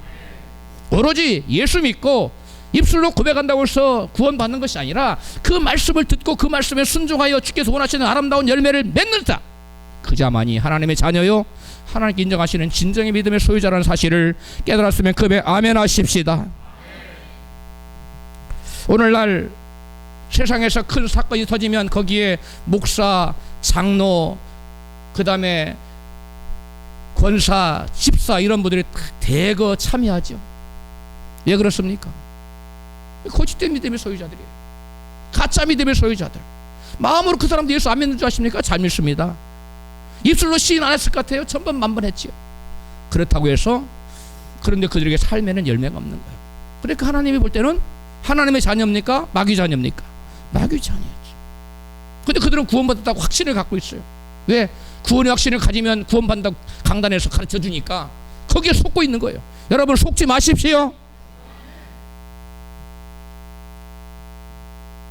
오로지 예수 믿고 입술로 고백한다고 해서 구원받는 것이 아니라 그 말씀을 듣고 그 말씀에 순종하여 주께서 원하시는 아름다운 열매를 맺는 자, 그 자만이 하나님의 자녀요 하나님께 인정하시는 진정의 믿음의 소유자라는 사실을 깨달았으면 급에 아멘 하십시다. 오늘날 세상에서 큰 사건이 터지면 거기에 목사, 장로, 그 다음에 권사, 집사 이런 분들이 대거 참여하죠. 왜 그렇습니까? 거짓된 믿음의 소유자들이에요. 가짜 믿음의 소유자들. 마음으로 그 사람도 예수 안 믿는 줄 아십니까? 잘 믿습니다. 입술로 시인 안 했을 것 같아요. 천번만번 했지요. 그렇다고 해서 그런데 그들에게 삶에는 열매가 없는 거예요. 그러니까 하나님이 볼 때는 하나님의 자녀입니까? 마귀 자녀입니까? 마귀 자녀였죠. 근데 그들은 구원받았다고 확신을 갖고 있어요. 왜? 구원의 확신을 가지면 구원받는다고 강단에서 가르쳐 주니까 거기에 속고 있는 거예요. 여러분 속지 마십시오.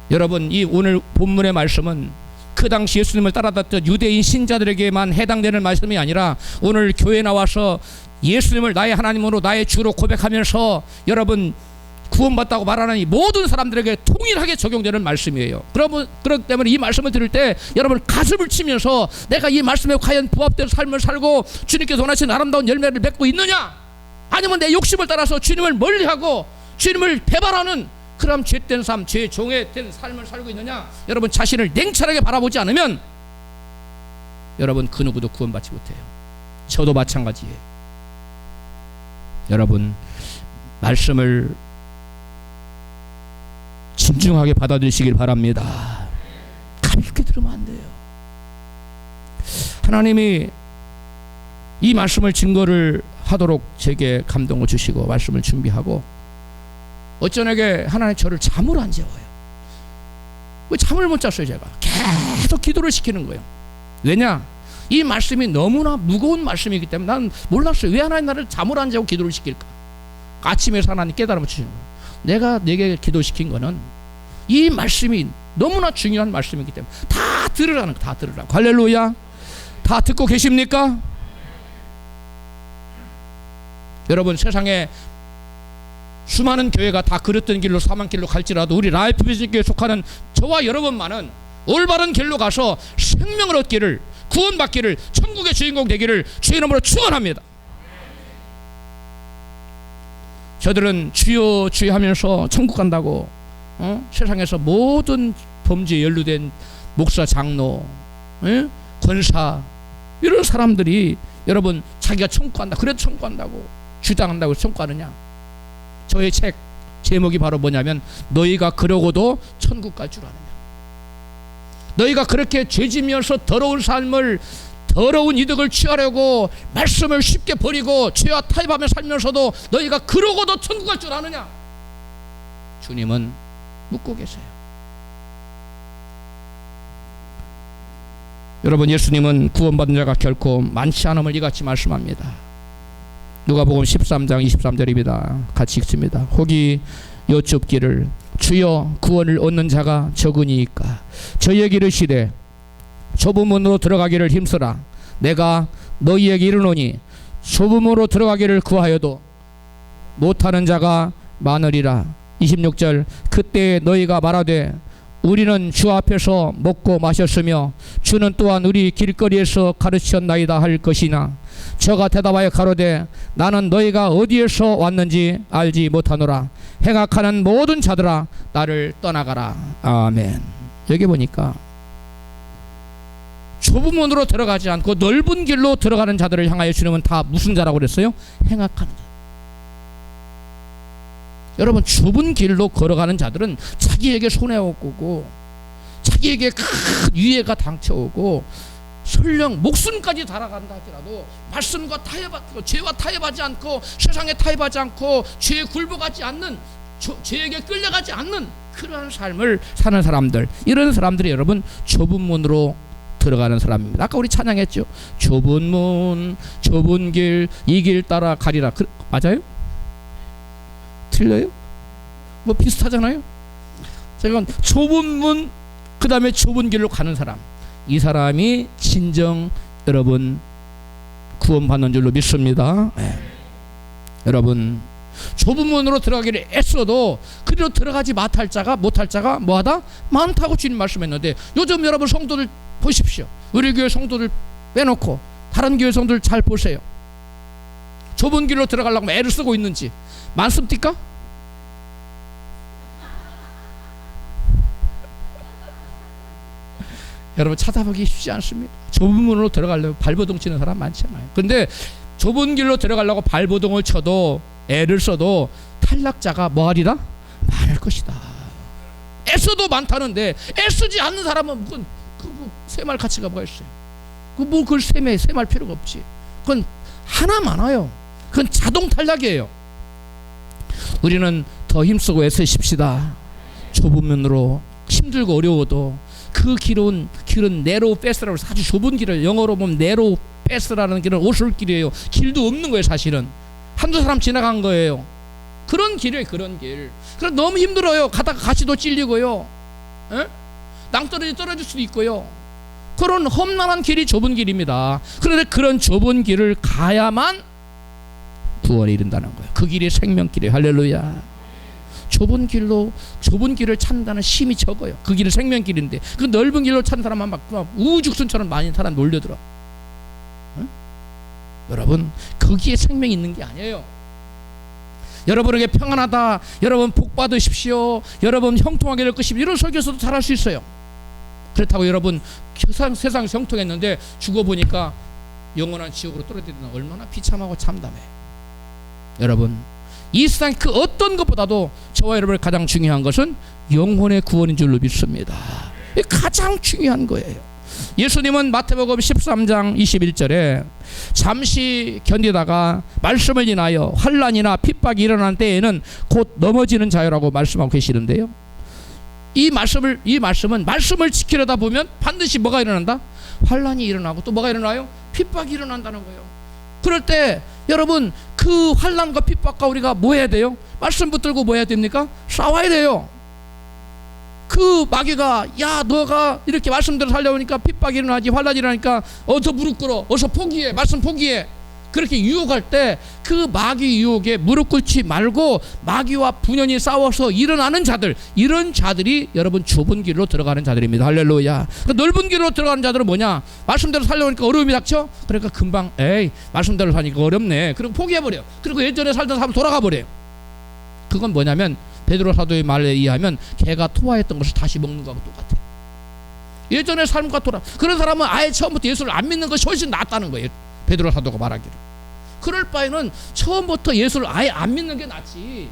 여러분 이 오늘 본문의 말씀은 그 당시 예수님을 따라다녔던 유대인 신자들에게만 해당되는 말씀이 아니라 오늘 교회에 나와서 예수님을 나의 하나님으로 나의 주로 고백하면서 여러분 구원받다고 말하는 이 모든 사람들에게 통일하게 적용되는 말씀이에요. 그렇기 때문에 이 말씀을 들을 때 여러분 가슴을 치면서 내가 이 말씀에 과연 부합된 삶을 살고 주님께서 원하시는 아름다운 열매를 맺고 있느냐, 아니면 내 욕심을 따라서 주님을 멀리하고 주님을 배반하는 그런 죄된 삶, 죄의 종의 된 삶을 살고 있느냐, 여러분 자신을 냉철하게 바라보지 않으면 여러분 그 누구도 구원받지 못해요. 저도 마찬가지예요. 여러분 말씀을 진중하게 받아들이시길 바랍니다. 가볍게 들으면 안 돼요. 하나님이 이 말씀을 증거를 하도록 제게 감동을 주시고 말씀을 준비하고 어쩌나게 하나님 저를 잠을 안 재워요. 왜 잠을 못 잤어요? 제가 계속 기도를 시키는 거예요. 왜냐? 이 말씀이 너무나 무거운 말씀이기 때문에 난 몰랐어요. 왜 하나님 나를 잠을 안 재고 기도를 시킬까? 아침에서 하나님 깨달음을 주시는 거예요. 내가 내게 기도시킨 거는 이 말씀이 너무나 중요한 말씀이기 때문에 다 들으라는 거, 다 들으라고. 할렐루야. 다 듣고 계십니까? 여러분 세상에 수많은 교회가 다 그랬던 길로 사망 길로 갈지라도 우리 라이프 비즈니스에 속하는 저와 여러분만은 올바른 길로 가서 생명을 얻기를, 구원받기를, 천국의 주인공 되기를 주의 이름으로 축원합니다. 저들은 주여 주여 하면서 천국 간다고 세상에서 모든 범죄에 연루된 목사, 장로, 권사 이런 사람들이 여러분 자기가 천국 간다 그래도 천국 간다고 주장한다고 천국 가느냐? 저의 책 제목이 바로 뭐냐면 너희가 그러고도 천국 갈 줄 아느냐. 너희가 그렇게 죄지면서 더러운 삶을, 더러운 이득을 취하려고 말씀을 쉽게 버리고 죄와 타협하며 살면서도 너희가 그러고도 천국 갈 줄 아느냐. 주님은 묻고 계세요. 여러분 예수님은 구원받은 자가 결코 많지 않음을 이같이 말씀합니다. 누가복음 13장 23절입니다. 같이 읽습니다. 혹이 여쭙기를 주여 구원을 얻는 자가 적으니이까 저희에게 이르시되 좁은 문으로 들어가기를 힘쓰라. 내가 너희에게 이르노니 좁은 문으로 들어가기를 구하여도 못하는 자가 많으리라. 26절 그때 너희가 말하되 우리는 주 앞에서 먹고 마셨으며 주는 또한 우리 길거리에서 가르쳤나이다 할 것이나 저가 대답하여 가로되 나는 너희가 어디에서 왔는지 알지 못하노라. 행악하는 모든 자들아 나를 떠나가라. 아멘. 여기 보니까 좁은 문으로 들어가지 않고 넓은 길로 들어가는 자들을 향하여 주님은 다 무슨 자라고 그랬어요? 행악하는 자. 여러분, 좁은 길로 걸어가는 자들은 자기에게 손해오고 자기에게 큰 위해가 당쳐오고 설령 목숨까지 달아간다 할지라도 말씀과 타협하고 죄와 타협하지 않고 세상에 타협하지 않고 죄에 굴복하지 않는, 죄에게 끌려가지 않는 그러한 삶을 사는 사람들, 이런 사람들이 여러분 좁은 문으로 들어가는 사람입니다. 아까 우리 찬양했죠. 좁은 문, 좁은 길, 이 길 따라 가리라. 맞아요? 틀려요? 뭐 비슷하잖아요. 제가 좁은 문, 그 다음에 좁은 길로 가는 사람, 이 사람이 진정 여러분 구원받는 줄로 믿습니다. 네. 여러분, 좁은 문으로 들어가기를 애써도 그리로 들어가지 못할 자가 뭐하다? 많다고 주님 말씀했는데, 요즘 여러분 성도들 보십시오. 우리 교회 성도들 빼놓고 다른 교회 성도들 잘 보세요. 좁은 길로 들어가려고 애를 쓰고 있는지 많습니까? 여러분, 찾아보기 쉽지 않습니다. 좁은 문으로 들어가려고 발버둥 치는 사람 많잖아요. 근데 좁은 길로 들어가려고 발버둥을 쳐도 애를 써도 탈락자가 뭐하리라? 많을 것이다. 애써도 많다는데 애쓰지 않는 사람은 무슨 셈할 가치가 뭐가 있어요? 그걸 셈할 필요가 없지. 그건 하나 많아요. 그건 자동 탈락이에요. 우리는 더 힘쓰고 애쓰십시다. 좁은 문으로, 힘들고 어려워도 그 길은 네로우 패스라고 해서 아주 좁은 길을, 영어로 보면 네로우 패스라는 길은 오솔길이에요. 길도 없는 거예요. 사실은 한두 사람 지나간 거예요. 그런 길이에요. 그런 길. 그래서 너무 힘들어요. 가다가 가시도 찔리고요, 낭떠러지 떨어질 수도 있고요. 그런 험난한 길이 좁은 길입니다. 그런데 그런 좁은 길을 가야만 구원에 이른다는 거예요. 그 길이 생명길이에요. 할렐루야. 좁은 길을 찾는다는 힘이 적어요. 그 길은 생명길인데 그 넓은 길로 찾는 사람만 막 우죽순처럼 많은 사람 몰려들어. 여러분, 거기에 생명이 있는 게 아니에요. 여러분에게 평안하다, 여러분 복 받으십시오, 여러분 형통하게 될 것입니다, 이런 설교에서도 잘할 수 있어요. 그렇다고 여러분 세상 형통했는데 죽어보니까 영원한 지옥으로 떨어지는 얼마나 비참하고 참담해. 여러분, 이 세상 그 어떤 것보다도 저와 여러분의 가장 중요한 것은 영혼의 구원인 줄로 믿습니다. 가장 중요한 거예요. 예수님은 마태복음 13장 21절에 잠시 견디다가 말씀을 인하여 환난이나 핍박이 일어난 때에는 곧 넘어지는 자유라고 말씀하고 계시는데요, 이 말씀은 말씀을 지키려다 보면 반드시 뭐가 일어난다? 환난이 일어나고 또 뭐가 일어나요? 핍박이 일어난다는 거예요. 그럴 때 여러분, 그 환난과 핍박과 우리가 뭐 해야 돼요? 말씀 붙들고 뭐 해야 됩니까? 싸워야 돼요. 그 마귀가, 야 너가 이렇게 말씀대로 살려오니까 핍박이 일어나지, 환난이 일어나니까 어서 무릎 꿇어, 어서 포기해, 말씀 포기해, 그렇게 유혹할 때 그 마귀 유혹에 무릎 꿇지 말고 마귀와 분연히 싸워서 일어나는 자들, 이런 자들이 여러분 좁은 길로 들어가는 자들입니다. 할렐루야. 그 넓은 길로 들어가는 자들은 뭐냐? 말씀대로 살려오니까 어려움이 닥쳐? 그러니까 금방 말씀대로 사니까 어렵네, 그리고 포기해버려. 그리고 예전에 살던 사람 돌아가버려요. 그건 뭐냐면 베드로 사도의 말에 의하면 개가 토하였던 것을 다시 먹는 것하고 똑같아요. 예전의 삶과 그런 사람은 아예 처음부터 예수를 안 믿는 것이 훨씬 낫다는 거예요. 베드로 사도가 말하기를. 그럴 바에는 처음부터 예수를 아예 안 믿는 게 낫지.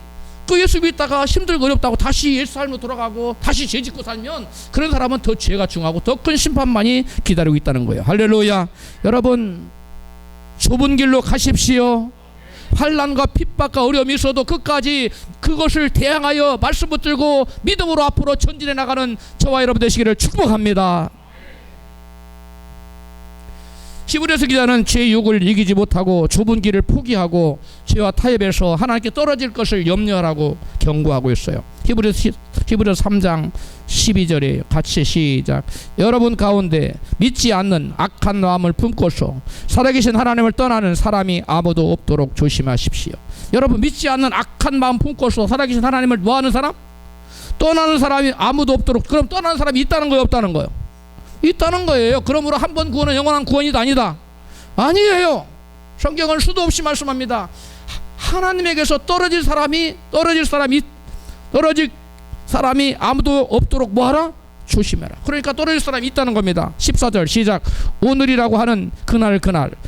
그 예수 믿다가 힘들고 어렵다고 다시 예수 삶으로 돌아가고 다시 죄 짓고 살면 그런 사람은 더 죄가 중하고 더 큰 심판만이 기다리고 있다는 거예요. 할렐루야. 여러분, 좁은 길로 가십시오. 환난과 핍박과 어려움이 있어도 끝까지 그것을 대항하여 말씀 붙들고 믿음으로 앞으로 전진해 나가는 저와 여러분 되시기를 축복합니다. 히브리서 기자는 죄의 유혹을 이기지 못하고 좁은 길을 포기하고 죄와 타협에서 하나님께 떨어질 것을 염려하라고 경고하고 있어요. 히브리서 3장 12절에 같이 시작. 여러분 가운데 믿지 않는 악한 마음을 품고서 살아계신 하나님을 떠나는 사람이 아무도 없도록 조심하십시오. 여러분, 믿지 않는 악한 마음 품고서 살아계신 하나님을 뭐하는 사람? 떠나는 사람이 아무도 없도록. 그럼 떠나는 사람이 있다는 거예요, 없다는 거예요? 있다는 거예요. 그러므로 한 번 구원은 영원한 구원이 아니다? 아니에요. 성경은 수도 없이 말씀합니다. 하나님에게서 떨어질 사람이 아무도 없도록 뭐하라? 조심해라. 그러니까 떨어질 사람이 있다는 겁니다. 14절 시작. 오늘이라고 하는 그날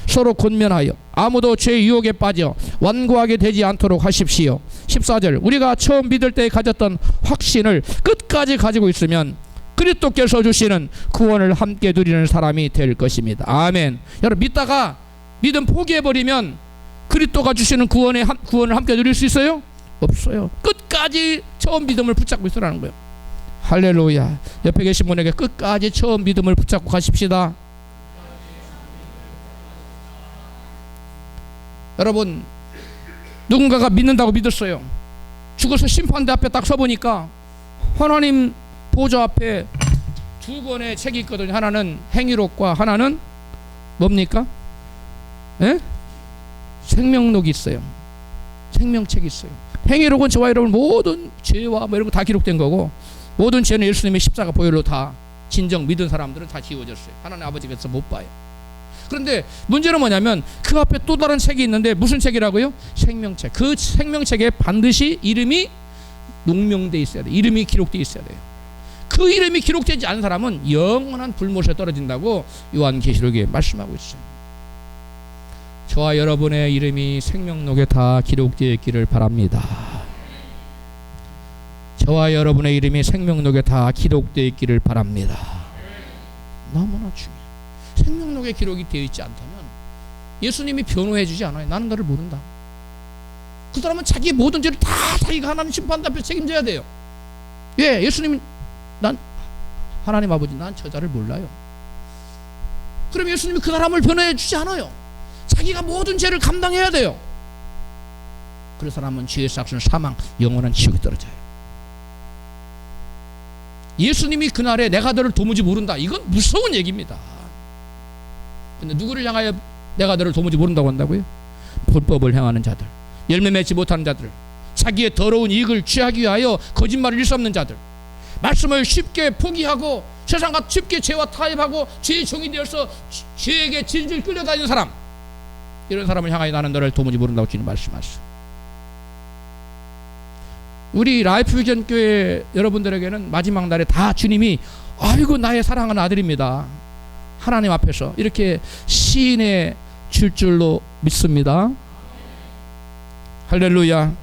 서로 권면하여 아무도 죄의 유혹에 빠져 완고하게 되지 않도록 하십시오. 14절 우리가 처음 믿을 때 가졌던 확신을 끝까지 가지고 있으면 그리스도께서 주시는 구원을 함께 누리는 사람이 될 것입니다. 아멘. 여러분 믿다가 믿음 포기해버리면 그리스도가 주시는 구원을 함께 누릴 수 있어요? 없어요. 끝까지 처음 믿음을 붙잡고 있으라는 거예요. 할렐루야. 옆에 계신 분에게 끝까지 처음 믿음을 붙잡고 가십시다. 여러분 누군가가 믿는다고 믿었어요. 죽어서 심판대 앞에 딱 서보니까 하나님 보좌 앞에 두 권의 책이 있거든요. 하나는 행위록과 하나는 뭡니까? 예? 생명록이 있어요. 생명책이 있어요. 행위록은 저와 여러분 모든 죄와 뭐 이런 거 다 기록된 거고, 모든 죄는 예수님의 십자가 보혈로 다 진정 믿은 사람들은 다 지워졌어요. 하나님 아버지께서 못 봐요. 그런데 문제는 뭐냐면 그 앞에 또 다른 책이 있는데 무슨 책이라고요? 생명책. 그 생명책에 반드시 이름이 농명돼 있어야 돼요. 이름이 기록돼 있어야 돼요. 그 이름이 기록되지 않은 사람은 영원한 불못에 떨어진다고 요한계시록에 말씀하고 있어요. 저와 여러분의 이름이 생명록에 다 기록되어 있기를 바랍니다. 저와 여러분의 이름이 생명록에 다 기록되어 있기를 바랍니다. 너무나 중요해요. 생명록에 기록이 되어 있지 않다면 예수님이 변호해 주지 않아요. 나는 너를 모른다. 그 사람은 자기의 모든 죄를 다 자기가 하나님 심판 앞에 책임져야 돼요. 예, 예수님이 난 하나님 아버지 난 저자를 몰라요. 그럼 예수님이 그 사람을 변호해 주지 않아요. 자기가 모든 죄를 감당해야 돼요. 그 사람은 죄의 삭은 사망, 영원한 지옥에 떨어져요. 예수님이 그날에 내가 너를 도무지 모른다. 이건 무서운 얘기입니다. 근데 누구를 향하여 내가 너를 도무지 모른다고 한다고요? 불법을 행하는 자들, 열매 맺지 못하는 자들, 자기의 더러운 이익을 취하기 위하여 거짓말을 일삼는 자들, 말씀을 쉽게 포기하고 세상과 쉽게 죄와 타협하고 죄의 종이 되어서 죄에게 질질 끌려다니는 사람, 이런 사람을 향하여 나는 너를 도무지 모른다고 주님 말씀하셨어요. 우리 라이프비전 교회 여러분들에게는 마지막 날에 다 주님이 아이고 나의 사랑하는 아들입니다, 하나님 앞에서 이렇게 시인해 줄 줄로 믿습니다. 할렐루야.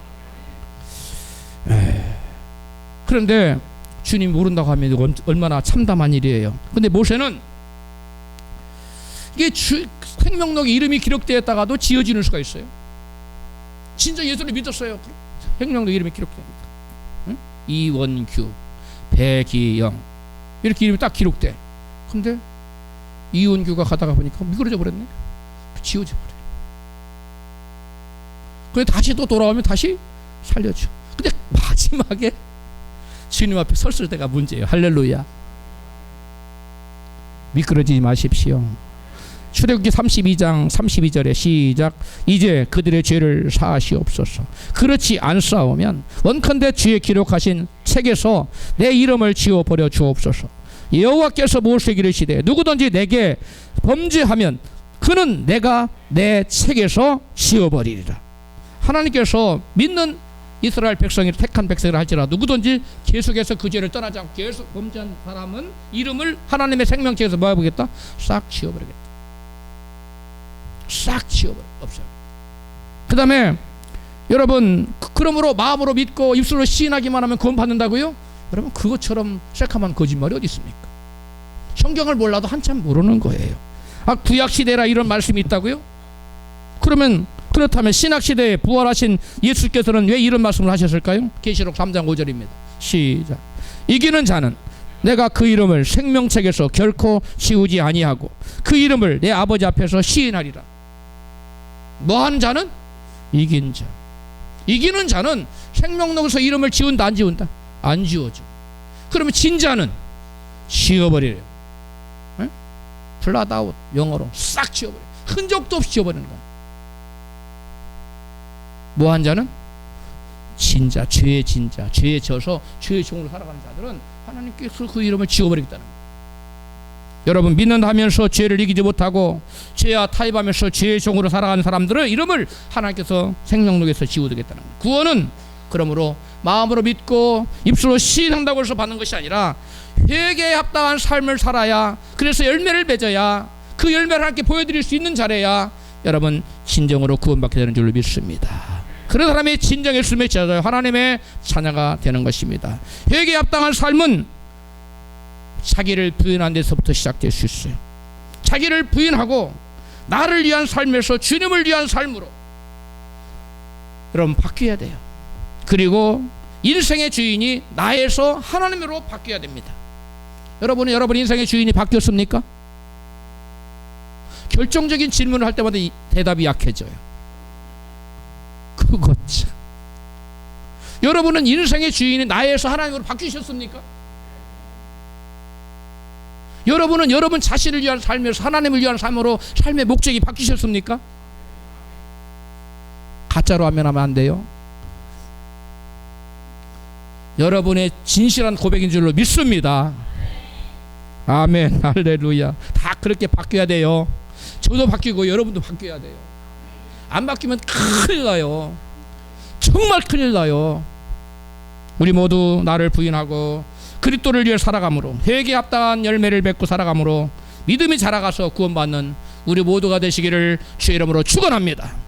그런데 주님 모른다고 하면 얼마나 참담한 일이에요. 근데 모세는 이게 생명록에 이름이 기록되었다가도 지어지는 수가 있어요. 진짜 예수를 믿었어요. 생명록에 이름이 기록됩니다. 응? 이원규, 배기영 이렇게 이름이 딱 기록돼. 근데 이원규가 가다가 보니까 미끄러져 버렸네. 지워져 버려. 그런데 다시 또 돌아오면 다시 살려줘. 근데 마지막에 주님 앞에 섰을 때가 문제예요. 할렐루야. 미끄러지지 마십시오. 출애굽기 32장 32절에 시작. 이제 그들의 죄를 사하시옵소서. 그렇지 않사오면 원컨대 주의 기록하신 책에서 내 이름을 지워버려 주옵소서. 여호와께서 모세에게 이르시되 누구든지 내게 범죄하면 그는 내가 내 책에서 지워버리리라. 하나님께서 믿는 이스라엘 백성이 택한 백성이라 할지라도 누구든지 계속해서 그 죄를 떠나지 않고 계속 범죄한 사람은 이름을 하나님의 생명책에서 뭐 해보겠다? 싹 지워버리겠다. 싹 지워버려. 없어요. 그 다음에 여러분 그러므로 마음으로 믿고 입술로 시인하기만 하면 구원 받는다고요? 여러분 그것처럼 새카만 거짓말이 어디 있습니까? 성경을 몰라도 한참 모르는 거예요. 아 구약시대라 이런 말씀이 있다고요? 그렇다면 신약시대에 부활하신 예수께서는 왜 이런 말씀을 하셨을까요? 계시록 3장 5절입니다. 시작. 이기는 자는 내가 그 이름을 생명책에서 결코 지우지 아니하고 그 이름을 내 아버지 앞에서 시인하리라. 뭐하는 자는? 이긴 자. 이기는 자는 생명록에서 이름을 지운다 안 지운다? 안 지워져. 그러면 진 자는 지워버리래요. 블라드 아웃, 영어로 싹 지워버려. 흔적도 없이 지워버리는 거야. 뭐한 자는? 진자, 죄의 진자, 죄에 져서 죄의 종으로 살아가는 자들은 하나님께서 그 이름을 지워버리겠다는 거예요. 여러분 믿는다면서 죄를 이기지 못하고 죄와 타협하면서 죄의 종으로 살아가는 사람들의 이름을 하나님께서 생명록에서 지워두겠다는 거예요. 구원은 그러므로 마음으로 믿고 입술로 시인한다고 해서 받는 것이 아니라 회개에 합당한 삶을 살아야, 그래서 열매를 맺어야, 그 열매를 함께 보여드릴 수 있는 자리야 여러분 진정으로 구원받게 되는 줄로 믿습니다. 그런 사람이 진정 예수님의 제자요 하나님의 자녀가 되는 것입니다. 회개에 합당한 삶은 자기를 부인한 데서부터 시작될 수 있어요. 자기를 부인하고 나를 위한 삶에서 주님을 위한 삶으로 여러분 바뀌어야 돼요. 그리고 인생의 주인이 나에서 하나님으로 바뀌어야 됩니다. 여러분 인생의 주인이 바뀌었습니까? 결정적인 질문을 할 때마다 이 대답이 약해져요. 그것 참. 여러분은 인생의 주인이 나에서 하나님으로 바뀌셨습니까? 여러분은 여러분 자신을 위한 삶에서 하나님을 위한 삶으로 삶의 목적이 바뀌셨습니까? 가짜로 하면 안 돼요. 여러분의 진실한 고백인 줄로 믿습니다. 아멘, 할렐루야. 다 그렇게 바뀌어야 돼요. 저도 바뀌고 여러분도 바뀌어야 돼요. 안 바뀌면 큰일 나요. 정말 큰일 나요. 우리 모두 나를 부인하고 그리스도를 위해 살아감으로, 회개에 합당한 열매를 맺고 살아감으로 믿음이 자라가서 구원받는 우리 모두가 되시기를 주의 이름으로 축원합니다.